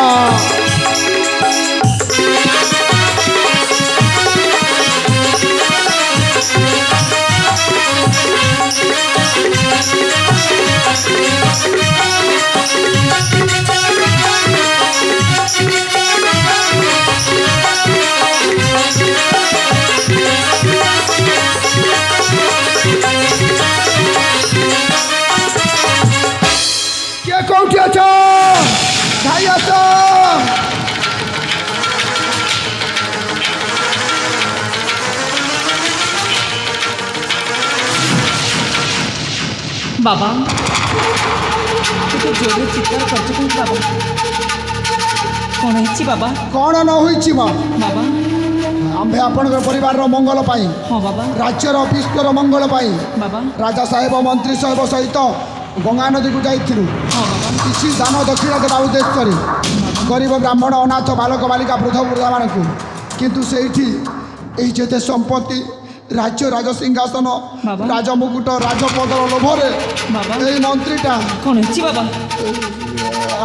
Speaker 2: କିଏ କୋଉଠି ଅଛ ଭାଇ ଆସ।
Speaker 3: बाबा जोर चित्कार कर बाबा कौन है बाबा
Speaker 2: କ'ଣ ନ ହୋଇଛି ମା
Speaker 3: बाबा
Speaker 2: ଆମ୍ଭେ ଆପଣଙ୍କ ପରିବାରର ମଙ୍ଗଳ ପାଇଁ
Speaker 3: हाँ बाबा
Speaker 2: ରାଜ୍ୟର ବିଶ୍ୱର ମଙ୍ଗଳ ପାଇଁ
Speaker 3: बाबा
Speaker 2: ରାଜା ସାହେବ ମନ୍ତ୍ରୀ ସାହେବ ସହିତ ଗଙ୍ଗା ନଦୀକୁ ଯାଇଥିଲୁ
Speaker 3: हाँ बाबा
Speaker 2: କିଛି ଦାନ ଦକ୍ଷିଣ ଦେବା ଉଦ୍ଦେଶ୍ୟରେ ଗରିବ ବ୍ରାହ୍ମଣ ଅନାଥ ବାଲକ ବାଲିକା ବୃଦ୍ଧ ବୃଦ୍ଧାମାନଙ୍କୁ କିନ୍ତୁ ସେଇଠି ଏହି ଯେତେ ସମ୍ପତ୍ତି ରାଜ୍ୟ ରାଜସିଂହାସନ
Speaker 3: ବାବା।
Speaker 2: ରାଜମୁକୁଟ ରାଜପଦର ଲୋଭରେ
Speaker 3: ବାବା।
Speaker 2: ଏଇ ମନ୍ତ୍ରୀଟା
Speaker 3: कौन है बाबा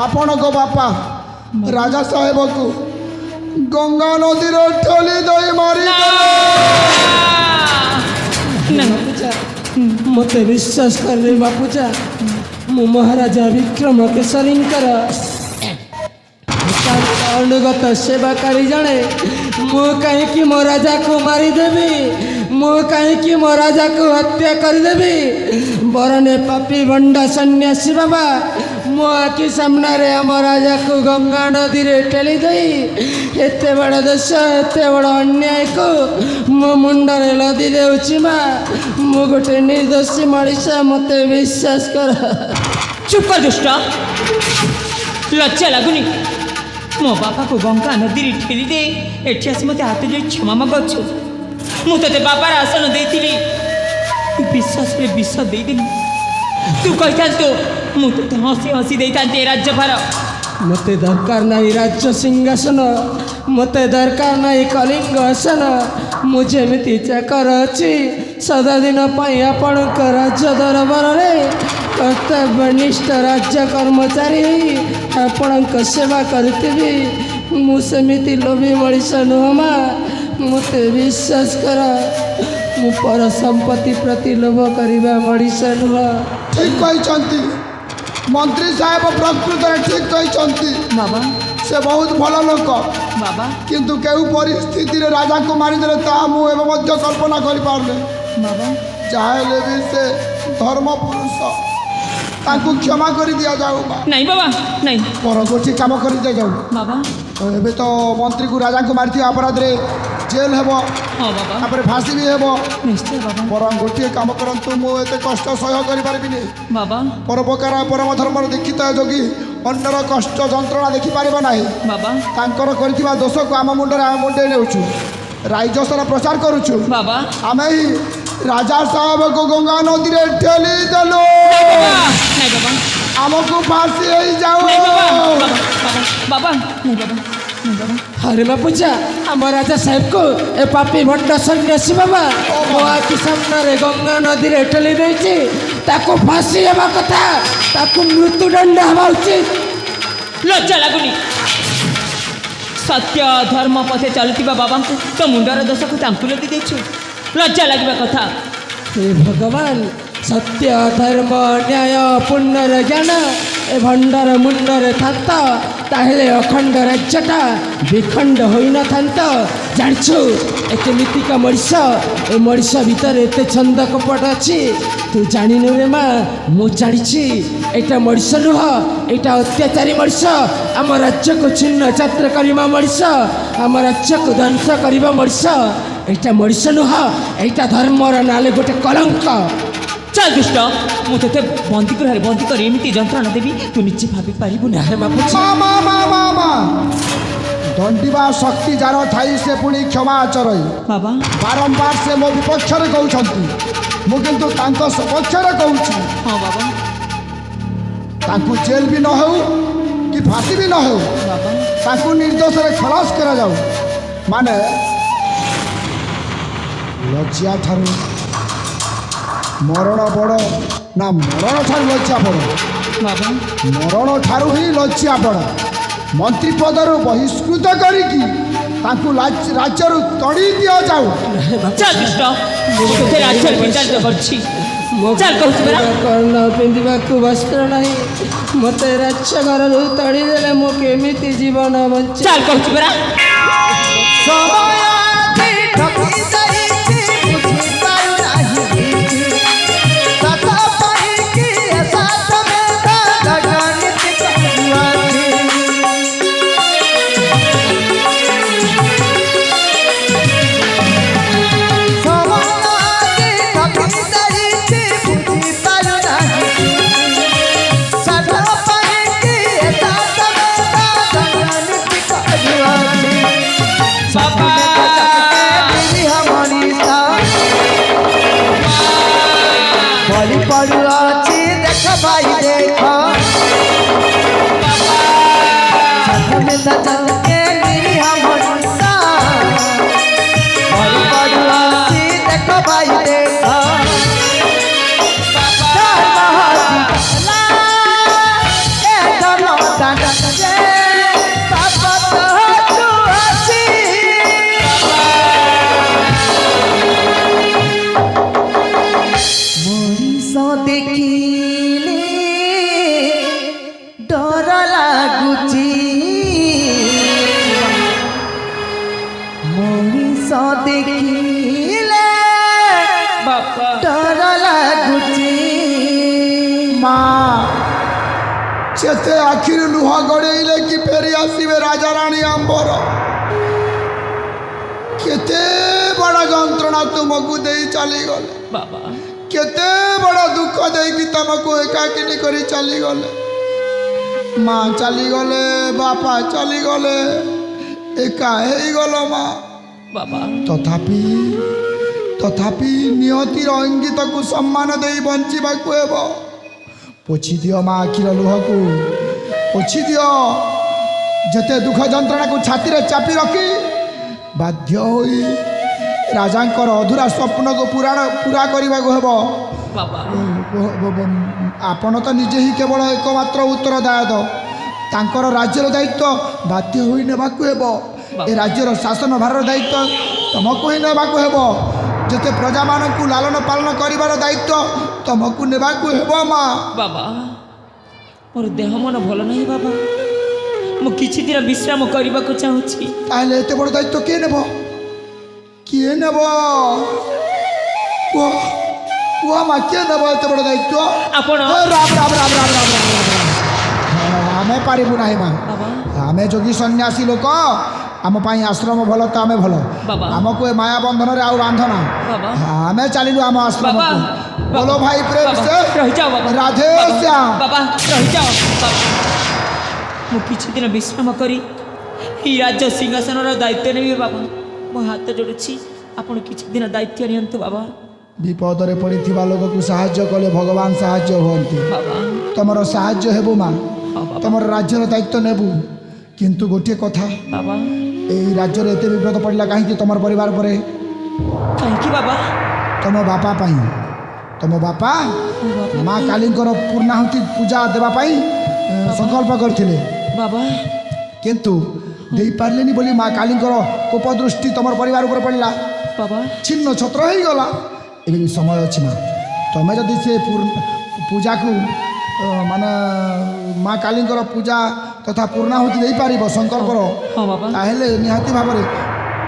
Speaker 2: ଆପଣଙ୍କ ବାପା ରାଜା ସାହେବକୁ ଗଙ୍ଗା ନଦୀର ଠେଲି ଦେଇ ମାରିଦେଲେ।
Speaker 5: मत विश्वास कर रे बापूजा मु महाराजा विक्रम केसरींकर अनुगत सेवाकारी जड़े मु कहीं मो राजा को मारिदेवी मु कहीं मो राजा को हत्या करदेवी बरने पापी बंडा सन्यासी बाबा मो आखि सामने आम राजा को गंगा नदी रे ठेली दे एत बड़ देश एत बड़ अन्याय को मो मुंडे लदी देउची मा मु गोटे निर्दोषी मनीषा मत विश्वास कर।
Speaker 3: चुप कर दुष्ट लज्जा लगुनि मो बापा को गंगा नदी रे ठेली दे एठी आसी मते हाथ जोड़ी क्षमा मागछु मु तते बापार आसन देथिली विश्वास रे विष देदेली तू कहता तो मु तते हसी हसी देता राज्य भार
Speaker 5: मते दरकार नहीं राज्य सिंहासन मते दरकार नहीं कलिंग आसन मुझे मिति चाकर अच्छी सदा दिन आपण राज्य दरबार कर्तव्यनिष्ठ राज्य कर्मचारी आपण सेवा करी मुझे लोभी मनीष नुह माँ मत विश्वास कर मु पर संपत्ति प्रति लोभ करवा मनीष नुह।
Speaker 2: ठीक कहते मंत्री साहेब प्रकृत ठीक कहते
Speaker 3: बाबा
Speaker 2: से बहुत भल लोक
Speaker 3: बाबा
Speaker 2: किंतु केउ परिस्थिति रे राजा को मारिदेले ता मु एवं मध्य कल्पना करि पारले
Speaker 3: बाबा
Speaker 2: चाहे भी से धर्म पुरुष ताकू क्षमा कर दिया जाऊ
Speaker 3: नहीं बाबा नहीं
Speaker 2: पर गोटी काम कर दिया जाऊ
Speaker 3: बाबा
Speaker 2: एबे तो मंत्री को राजा को मारती अपराध रे जेल हेबो
Speaker 3: हाँ बाबा
Speaker 2: तापर फांसी भी हेबो
Speaker 3: निश्चय बाबा
Speaker 2: पर गोटे काम करंतु मु एते कष्ट सह्य करि पारबिनी
Speaker 3: बाबा
Speaker 2: परोपकार परम धर्म दीक्षित जोगी अन्यर कष्ट जंत्रणा देखि पारिबो नाही
Speaker 3: बाबा
Speaker 2: तांकर करथिबा दोष को आम मुंडरे आम मुंडे नेउछु राइजसर प्रचार करूछु
Speaker 3: बाबा
Speaker 2: आमे ही राजा साहब को गंगा नदी रे ठेली देलो
Speaker 3: ନାଇଁ ବାବା
Speaker 2: हमको फांसी हो जाओ
Speaker 3: ନାଇଁ ବାବା ବାବା ନାଇଁ ବାବା ନାଇଁ ବାବା
Speaker 5: अरे मैं पूछा आम राजा साहेब को ए पापी भट्ट सन्यासी बाबा मो आखि सामने गंगा नदी रे ठेली देछि ताको फांसी हेबा कथा ताको मृत्युदंड हेबा उचित
Speaker 3: लज्जा लगुनि सत्य धर्म पथे चलुवा बाबा को तो मुंडर दोष को तांकुल दी देछु लज्जा लगे कथा
Speaker 5: हे भगवान सत्य धर्म न्याय पुण्यर ज्ञान ए भंडार मुंडर थांत ताहेले अखंड राज्यटा विखंड होई न थांत जानिछु ए केमितिका मଣିଷ ए मଣିଷ भितर एते छंद कपट अछि तू जानिनु रे माँ मु जानिछि एटा मଣିଷ नुह एटा अत्याचारी मଣିଷ आम राज्य को छिन्न छात्र करिमा मଣିଷ आम राज्य को ध्वंस करिबा मଣିଷ एटा मଣିଷ नुह एटा धर्मर नाले गोटे कलंक
Speaker 3: चल दुष्ट मु ते बंदी कर एमती जंत्रणा देवी तू निश्चय भाभी पारिबु ना
Speaker 5: हे मापुछि
Speaker 2: मामा मामा मामा दंडिबा शक्ति जार थाई से पुणी क्षमा आचरई
Speaker 3: बाबा
Speaker 2: बारंबार से मो विपक्ष रे कहउछंती मु किंतु तांको सपक्ष रे कहउछि
Speaker 3: हाँ बाबा
Speaker 2: तांको जेल भी न हो कि फांसी भी न हो
Speaker 3: बाबा
Speaker 2: तांको निर्दोष रे खलास करा जाऊ माने लज्जा ठारू मरण बड़ ना मरण ठारू लज्जा बड़
Speaker 3: बाबा
Speaker 2: मरण ठारू ही लज्जा बड़ मंत्री पदरू बहिष्कृत करिकी तांको राज्यरू तड़ी दिया जाऊ
Speaker 3: चल दुष्ट तोते राज्य विचार करछि चल कहू बेरा
Speaker 5: कर्ण पिंधिबाकू वस्त्र नहीं मते राज्य घर तड़ी देले मो केमिति जीवन बंची
Speaker 3: चल कहू बेरा
Speaker 2: चेते आखिर लुहा गड़ेले कि फेरी आसवे राजा रानी आंबर केते बड़ा जंत्रणा तुमको दे चली गले
Speaker 3: बाबा
Speaker 2: केते बड़ा दुख दे कि तुमको एकाकिनी करी चली गले माँ चली गले बापा चली गले एका ही गल माँ
Speaker 3: बाबा
Speaker 2: तथापि नियतिर इंगित को सम्मान दे बंचीबा हेब पोछि दियो माँ आखिर लुह को पोछि दियो जते दुख जंत्रणा को छाती रे चापी रखी बाध्य होई राजांकर अधूरा स्वप्न को पूरा करने को हेब आपण तो निजे ही केवल एकमात्र उत्तरदायक तांकर राज्यर दायित्व बाध्य होई नेबाकू हेब ए राज्यर शासन भार दायित्व तुमको ही नेबाकू हेब जते प्रजा मानकू लालन पालन करिवार दायित्व तुमको नेबाकू हेब माँ
Speaker 3: बाबा मोर देह मन भल नहीं बाबा मु किछि दिन विश्राम करने को चाहूँगी
Speaker 2: ताहले एते बड़ दायित्व किए नेब कुह माँ किए नेब एते बड़ दायित्व
Speaker 3: आपण
Speaker 2: राम राम राम राम राम राम आमे पारिबु नाही माँ
Speaker 3: बाबा
Speaker 2: आमे जोगी सन्यासी लोक आम पाई आश्रम भल तो आमे भल
Speaker 3: बाबा
Speaker 2: आमको ए माया बंधन रे आउ बांधना
Speaker 3: बाबा
Speaker 2: आमे चलिलु आम आश्रम
Speaker 3: बाबा
Speaker 2: को बोलो भाई प्रेम से
Speaker 3: रही जाओ बाबा
Speaker 2: राधे श्याम
Speaker 3: बाबा रही जाओ बाबा मु किछि दिन विश्राम करी ई राज्य सिंहासन दायित्व नेबी बाबा मो हाथ जोड़ुछि आपण किछि दिन दायित्व नियंतु बाबा
Speaker 2: विपदरे पड़िथिबा लोक को साहाय्य कले भगवान साहाय्य हुअन्ति
Speaker 3: बाबा
Speaker 2: तमर साहाय्य हेबु माँ
Speaker 3: हाँ बाबा
Speaker 2: तमर राज्यर दायित्व नेबु किंतु गोटे कथा
Speaker 3: बाबा
Speaker 2: एई राज्यर एते विपद पड़ला कहीं तमर परिवार परे
Speaker 3: कहीं बाबा
Speaker 2: तम बापा पाई तम बापा माँ कालींकर पूर्णाहुति पूजा देवा पाई संकल्प करथिले
Speaker 3: बाबा
Speaker 2: किंतु देई पारलेनी बोली माँ कालींकर कोप दृष्टि तमर परिवार ऊपर पड़ला
Speaker 3: बाबा
Speaker 2: छिन्न छत्र हो गला एबे समय अच्छी माँ तमें जदि से पूजा को माने माँ कालींकर पूजा तथा पूर्णाहुति दे पार संकल्पर
Speaker 3: हाँ बाबा
Speaker 2: ताहेले निहाती भाव में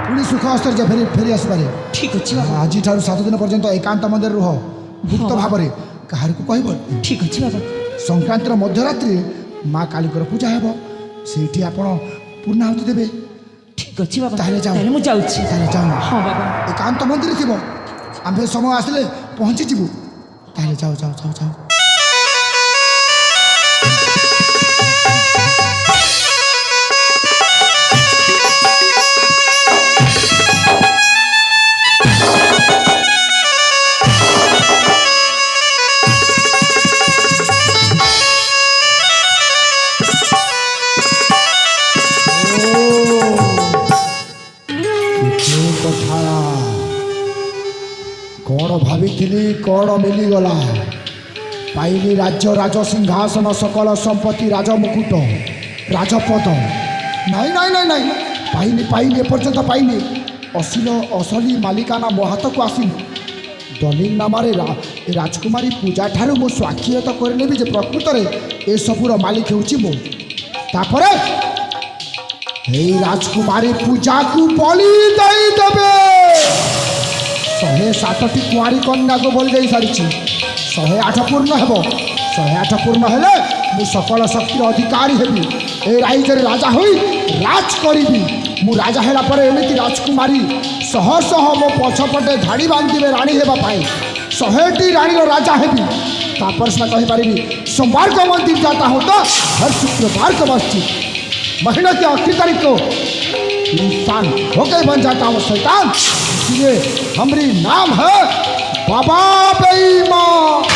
Speaker 2: पुणी सुख आश्चर्य फेरी फेरी आसपारे
Speaker 3: ठीक अच्छे बाबा
Speaker 2: आज 7 दिन पर्यंत एकांत मंदिर रुह गुप्त भाव में कहार को कह
Speaker 3: ठीक अच्छे बाबा
Speaker 2: संक्रांतिर मध्यरात्रि माँ कालींकर पूजा हेब से आपण पूर्णाहुति देवे
Speaker 3: ठीक अच्छे बाबा
Speaker 2: ताहेले जाओ
Speaker 3: ताहेले मु जाउछि
Speaker 2: ताहेले जाओ
Speaker 3: हाँ बाबा
Speaker 2: एकांत मंदिर थी आम समय आसले पहुँची जीवु ताहेले जाओ जाओ जाओ जाओ कौन भावी कौन मिलीगला पाइली राज्य राज सिंहासन सकल संपत्ति राजमुकुट राजपद नाई नाई नाई नाई पाइनी पाइनी एपर्यंत पाइनी असिल असली मालिकाना मो हाथ को आसिनी दलील नामारे राजकुमारी पूजा ठारू मु स्वाक्षरत करनेबी जे प्रकृत में ए सबूर मालिक होउची मो तापरे हे राजकुमारी पूजा को बलि दई देबे 107टी कुआरी कन्या को बलि दई सारी 108 पूर्ण हेब 108 पूर्ण हेले मु सकल शक्तिर अधिकारी हेबी ए राज्य राजा होई राज करिबी मु राजा हेला परे एमिति राजकुमारी शह शह मो पछपटे धाड़ी बांधिबे रानी हेबा पाई 100टी रानी रो राजा हेबी तापर से कहि पारिबी सोमवार को मंदिर जाता हो तो हर शुक्रवार को मस्जिद महीने के आखिरी तारीख को इंसान होके बन जाता हूँ शैतान इसलिए हमारी नाम है बाबा बेईमान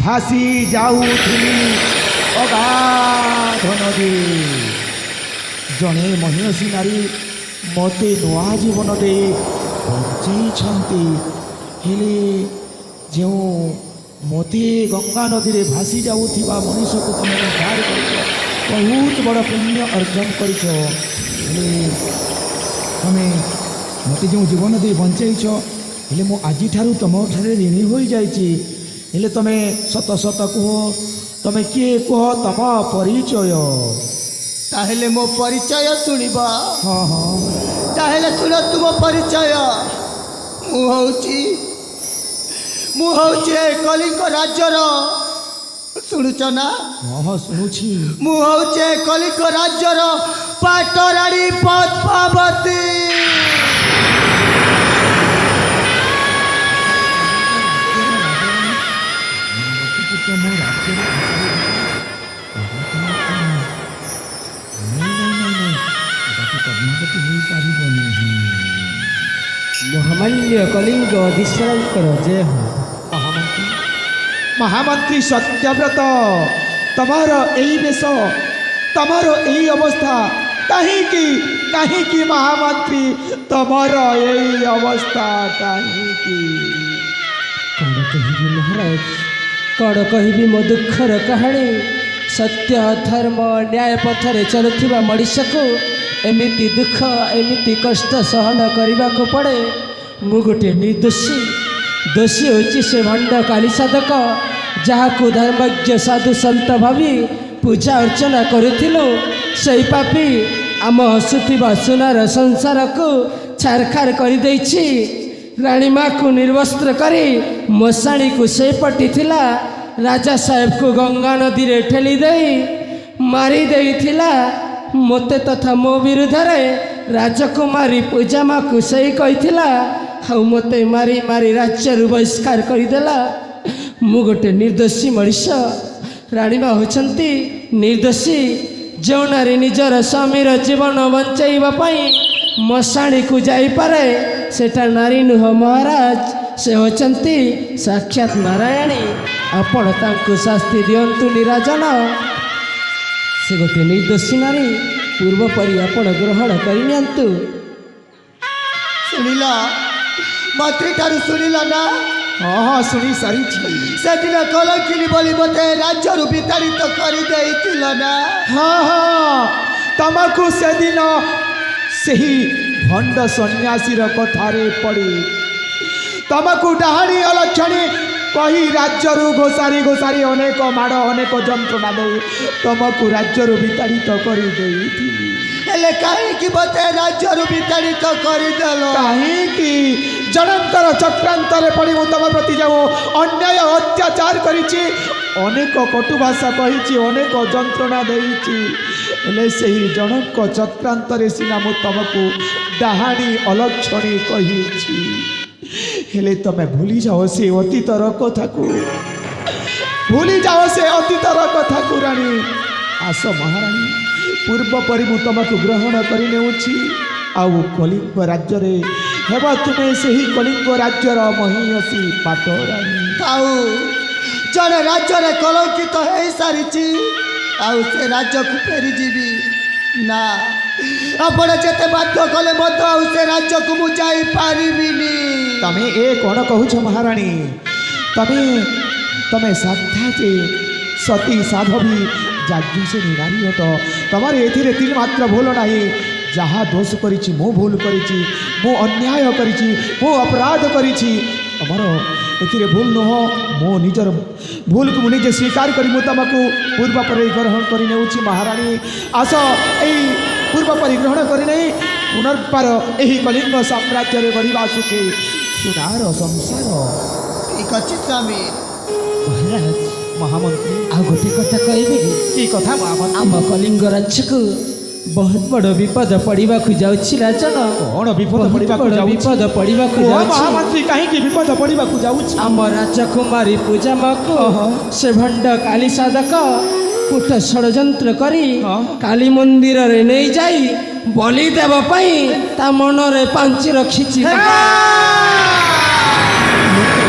Speaker 1: भासी जाऊथी अगाध नदी जड़े महिषी नारी मते नुआ जीवन दे बंचई हेले जो मते गंगा नदी रे भासी जाऊथी मनीष को तुम उद्धार कर बहुत बड़ पुण्य अर्जन कर मते जो जीवन दे बंचई हेले मु आज ठारू तुम ठारे ऋणी हो जाइए हेले तमे सत सत कह तमे किए कह तम परिचय
Speaker 4: ताहेले मो परिचय सुनिबा
Speaker 1: हाँ हाँ
Speaker 4: ताहेले सुन तुम परिचय मु हଉଛି कलिंग राज्यर शुणुच ना
Speaker 1: हाँ हाँ शुणुची
Speaker 4: मु हଉଛି कलिंग राज्यर पाटराणी पद्मावती
Speaker 5: महामान्य कलिंग अधिश्वरंकर जय हो
Speaker 1: महामंत्री सत्यव्रत तमर यही बेश तमर यही अवस्था कहीं की महामंत्री तमर यही अवस्था कहीं
Speaker 5: कौन कहबी महाराज कौन कहबी मो दुखर कहानी सत्य धर्म न्याय पथरे चलुवा मनीष को एमती दुख एमती कष्ट सहन करने को पड़े मु गोटे निर्दोषी दोषी होची से भंड काली साधक जहाँ धर्मज्ञ साधु सत भावी पूजा अर्चना करूँ से पापी आम हसुवा सुनार संसार को छारखार कर राणी माँ को निर्वस्त्र करी मशाणी को से पटी थिला राजा साहेब को गंगा नदी रे ठेली दे मारी देइथिला मोते तथा मो विरुद्ध राजकुमारी पूजा माँ को से कहीथिला हाउ मते मारी मारी राज्य बहिष्कार करदेला मु गोटे निर्दोषी मनीष राणी माँ होचंती निर्दोषी जो नारी निजर स्वामीर जीवन बंचाइबापी मशाणी को जाइपारे सेटा नारी नुह महाराज से होचंती साक्षात नारायणी आपण तांको शास्ति दियंतु निराजन से गोटे निर्दोषी नारी पूर्व परी आपण ग्रहण करनियंतु
Speaker 2: शुणिल मंत्री ठारू शुणिल ना
Speaker 1: हाँ हाँ शुणी सारी
Speaker 2: से दिन कलंकिनी बोली मते राज्य विताड़ित कर ना
Speaker 1: हाँ हाँ तमको से दिन से ही भंड सन्यासी कथारे पड़ी तमको डाहाणी अलक्षणी कही राज्य घोषारी घोषारी अनेक माड़ अनेक जंत्रणा दे तुमको राज्य विताड़ित कर
Speaker 2: कहीं मते राज्य विताड़ित करदेल
Speaker 1: कहीं जनकर चक्रांतर पड़ी तुम प्रति जाऊ अन्याय अत्याचार करिछि अनेक कटु भाषा कही अनेक जंत्रणा देले से ही जनक चक्रांतर सीना मु तुमको डाहाणी अलक्षणी कही हेले तमें भूली जाओ से अतीतर कथा को भूली जाओ से अतीतर कथा को रानी आस महाराणी पूर्व परी मु तुमको ग्रहण कर आउ कलिंग राज्य रे हेबा तुमे से ही कलिंग राज्यर महिषी पाटराणी
Speaker 2: आउ जन राज्य रे कलंकित हो सारी आउ से राज्य को फेरी जीवी ना आपण जेते बाध्य कले मत आउ से राज्य को मु जाई पारिबिनी
Speaker 1: तमे ए कोन कहूछ महाराणी तमे साक्षात सती साधवी जाज्ञसेनी नारी हट तमर एथिरे तीन मात्र भूल नहीं जहाँ दोष करिछि मु भूल करिछि मु अन्याय करिछि मु अपराध करिछि तमर एथिरे भूल नह मो निजर भूल को निजे स्वीकार करी मु तुमको पूर्व पर ग्रहण कर नेउछि महाराणी आस एई पूर्व परिग्रहण कर नहीं पुनर्बार यही कलिंग साम्राज्य रे गढ़ा सुखे सुनार संसार
Speaker 2: ठीक अच्छी स्वामी
Speaker 5: महाराज
Speaker 1: महामंत्री
Speaker 5: आ गोटे कथा कहबे
Speaker 1: की कथा महामंत्री
Speaker 5: आम कलिंग राज्य को बहुत बड़ विपद पड़वा जाऊँगी राजन
Speaker 1: कौन विपद
Speaker 5: विपद पड़वा
Speaker 1: महामंत्री कहीं विपद पड़वा जाऊँगी
Speaker 5: आम राजकुमारी पूजा माँ को से भंड काली साधक कुट षड्यंत्र करी काली मंदिर रे नहीं जाई बलि देवाई ता मन रे पांची रखी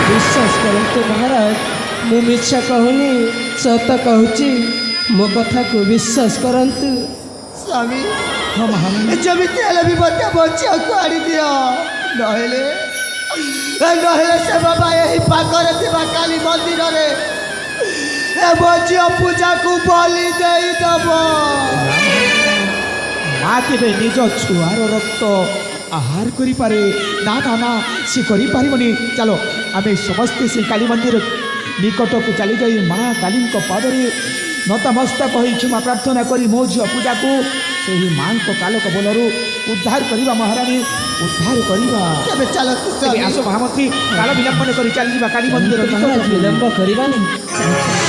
Speaker 5: विश्वास करते महाराज मु मिछा कहूनी सत कहूची मो कथा को विश्वास करंतु
Speaker 2: स्वामी जमी तेल भी बच्चा बच्चा काढ़ी दियो नहले से बाबा यही पाखरे थिबा काली मंदिर रे बच्चा पूजा को बलि देई दबो
Speaker 1: माँ के निज छुआर रक्त आहार करी पारे ना ना ना सी करी पारिबनी चलो आमे समस्ते से काली मंदिर निकट को चली जाई माँ काली पादरे नतमस्तक हो क्षमा प्रार्थना करी मो झील पूजा को से ही माँ को कालक बोलू उद्धार करवा महारानी उद्धार करवा
Speaker 2: चलो
Speaker 1: आस महामंत्री काल विलंबन कर चली काली मंदिर
Speaker 5: विलंब करवानी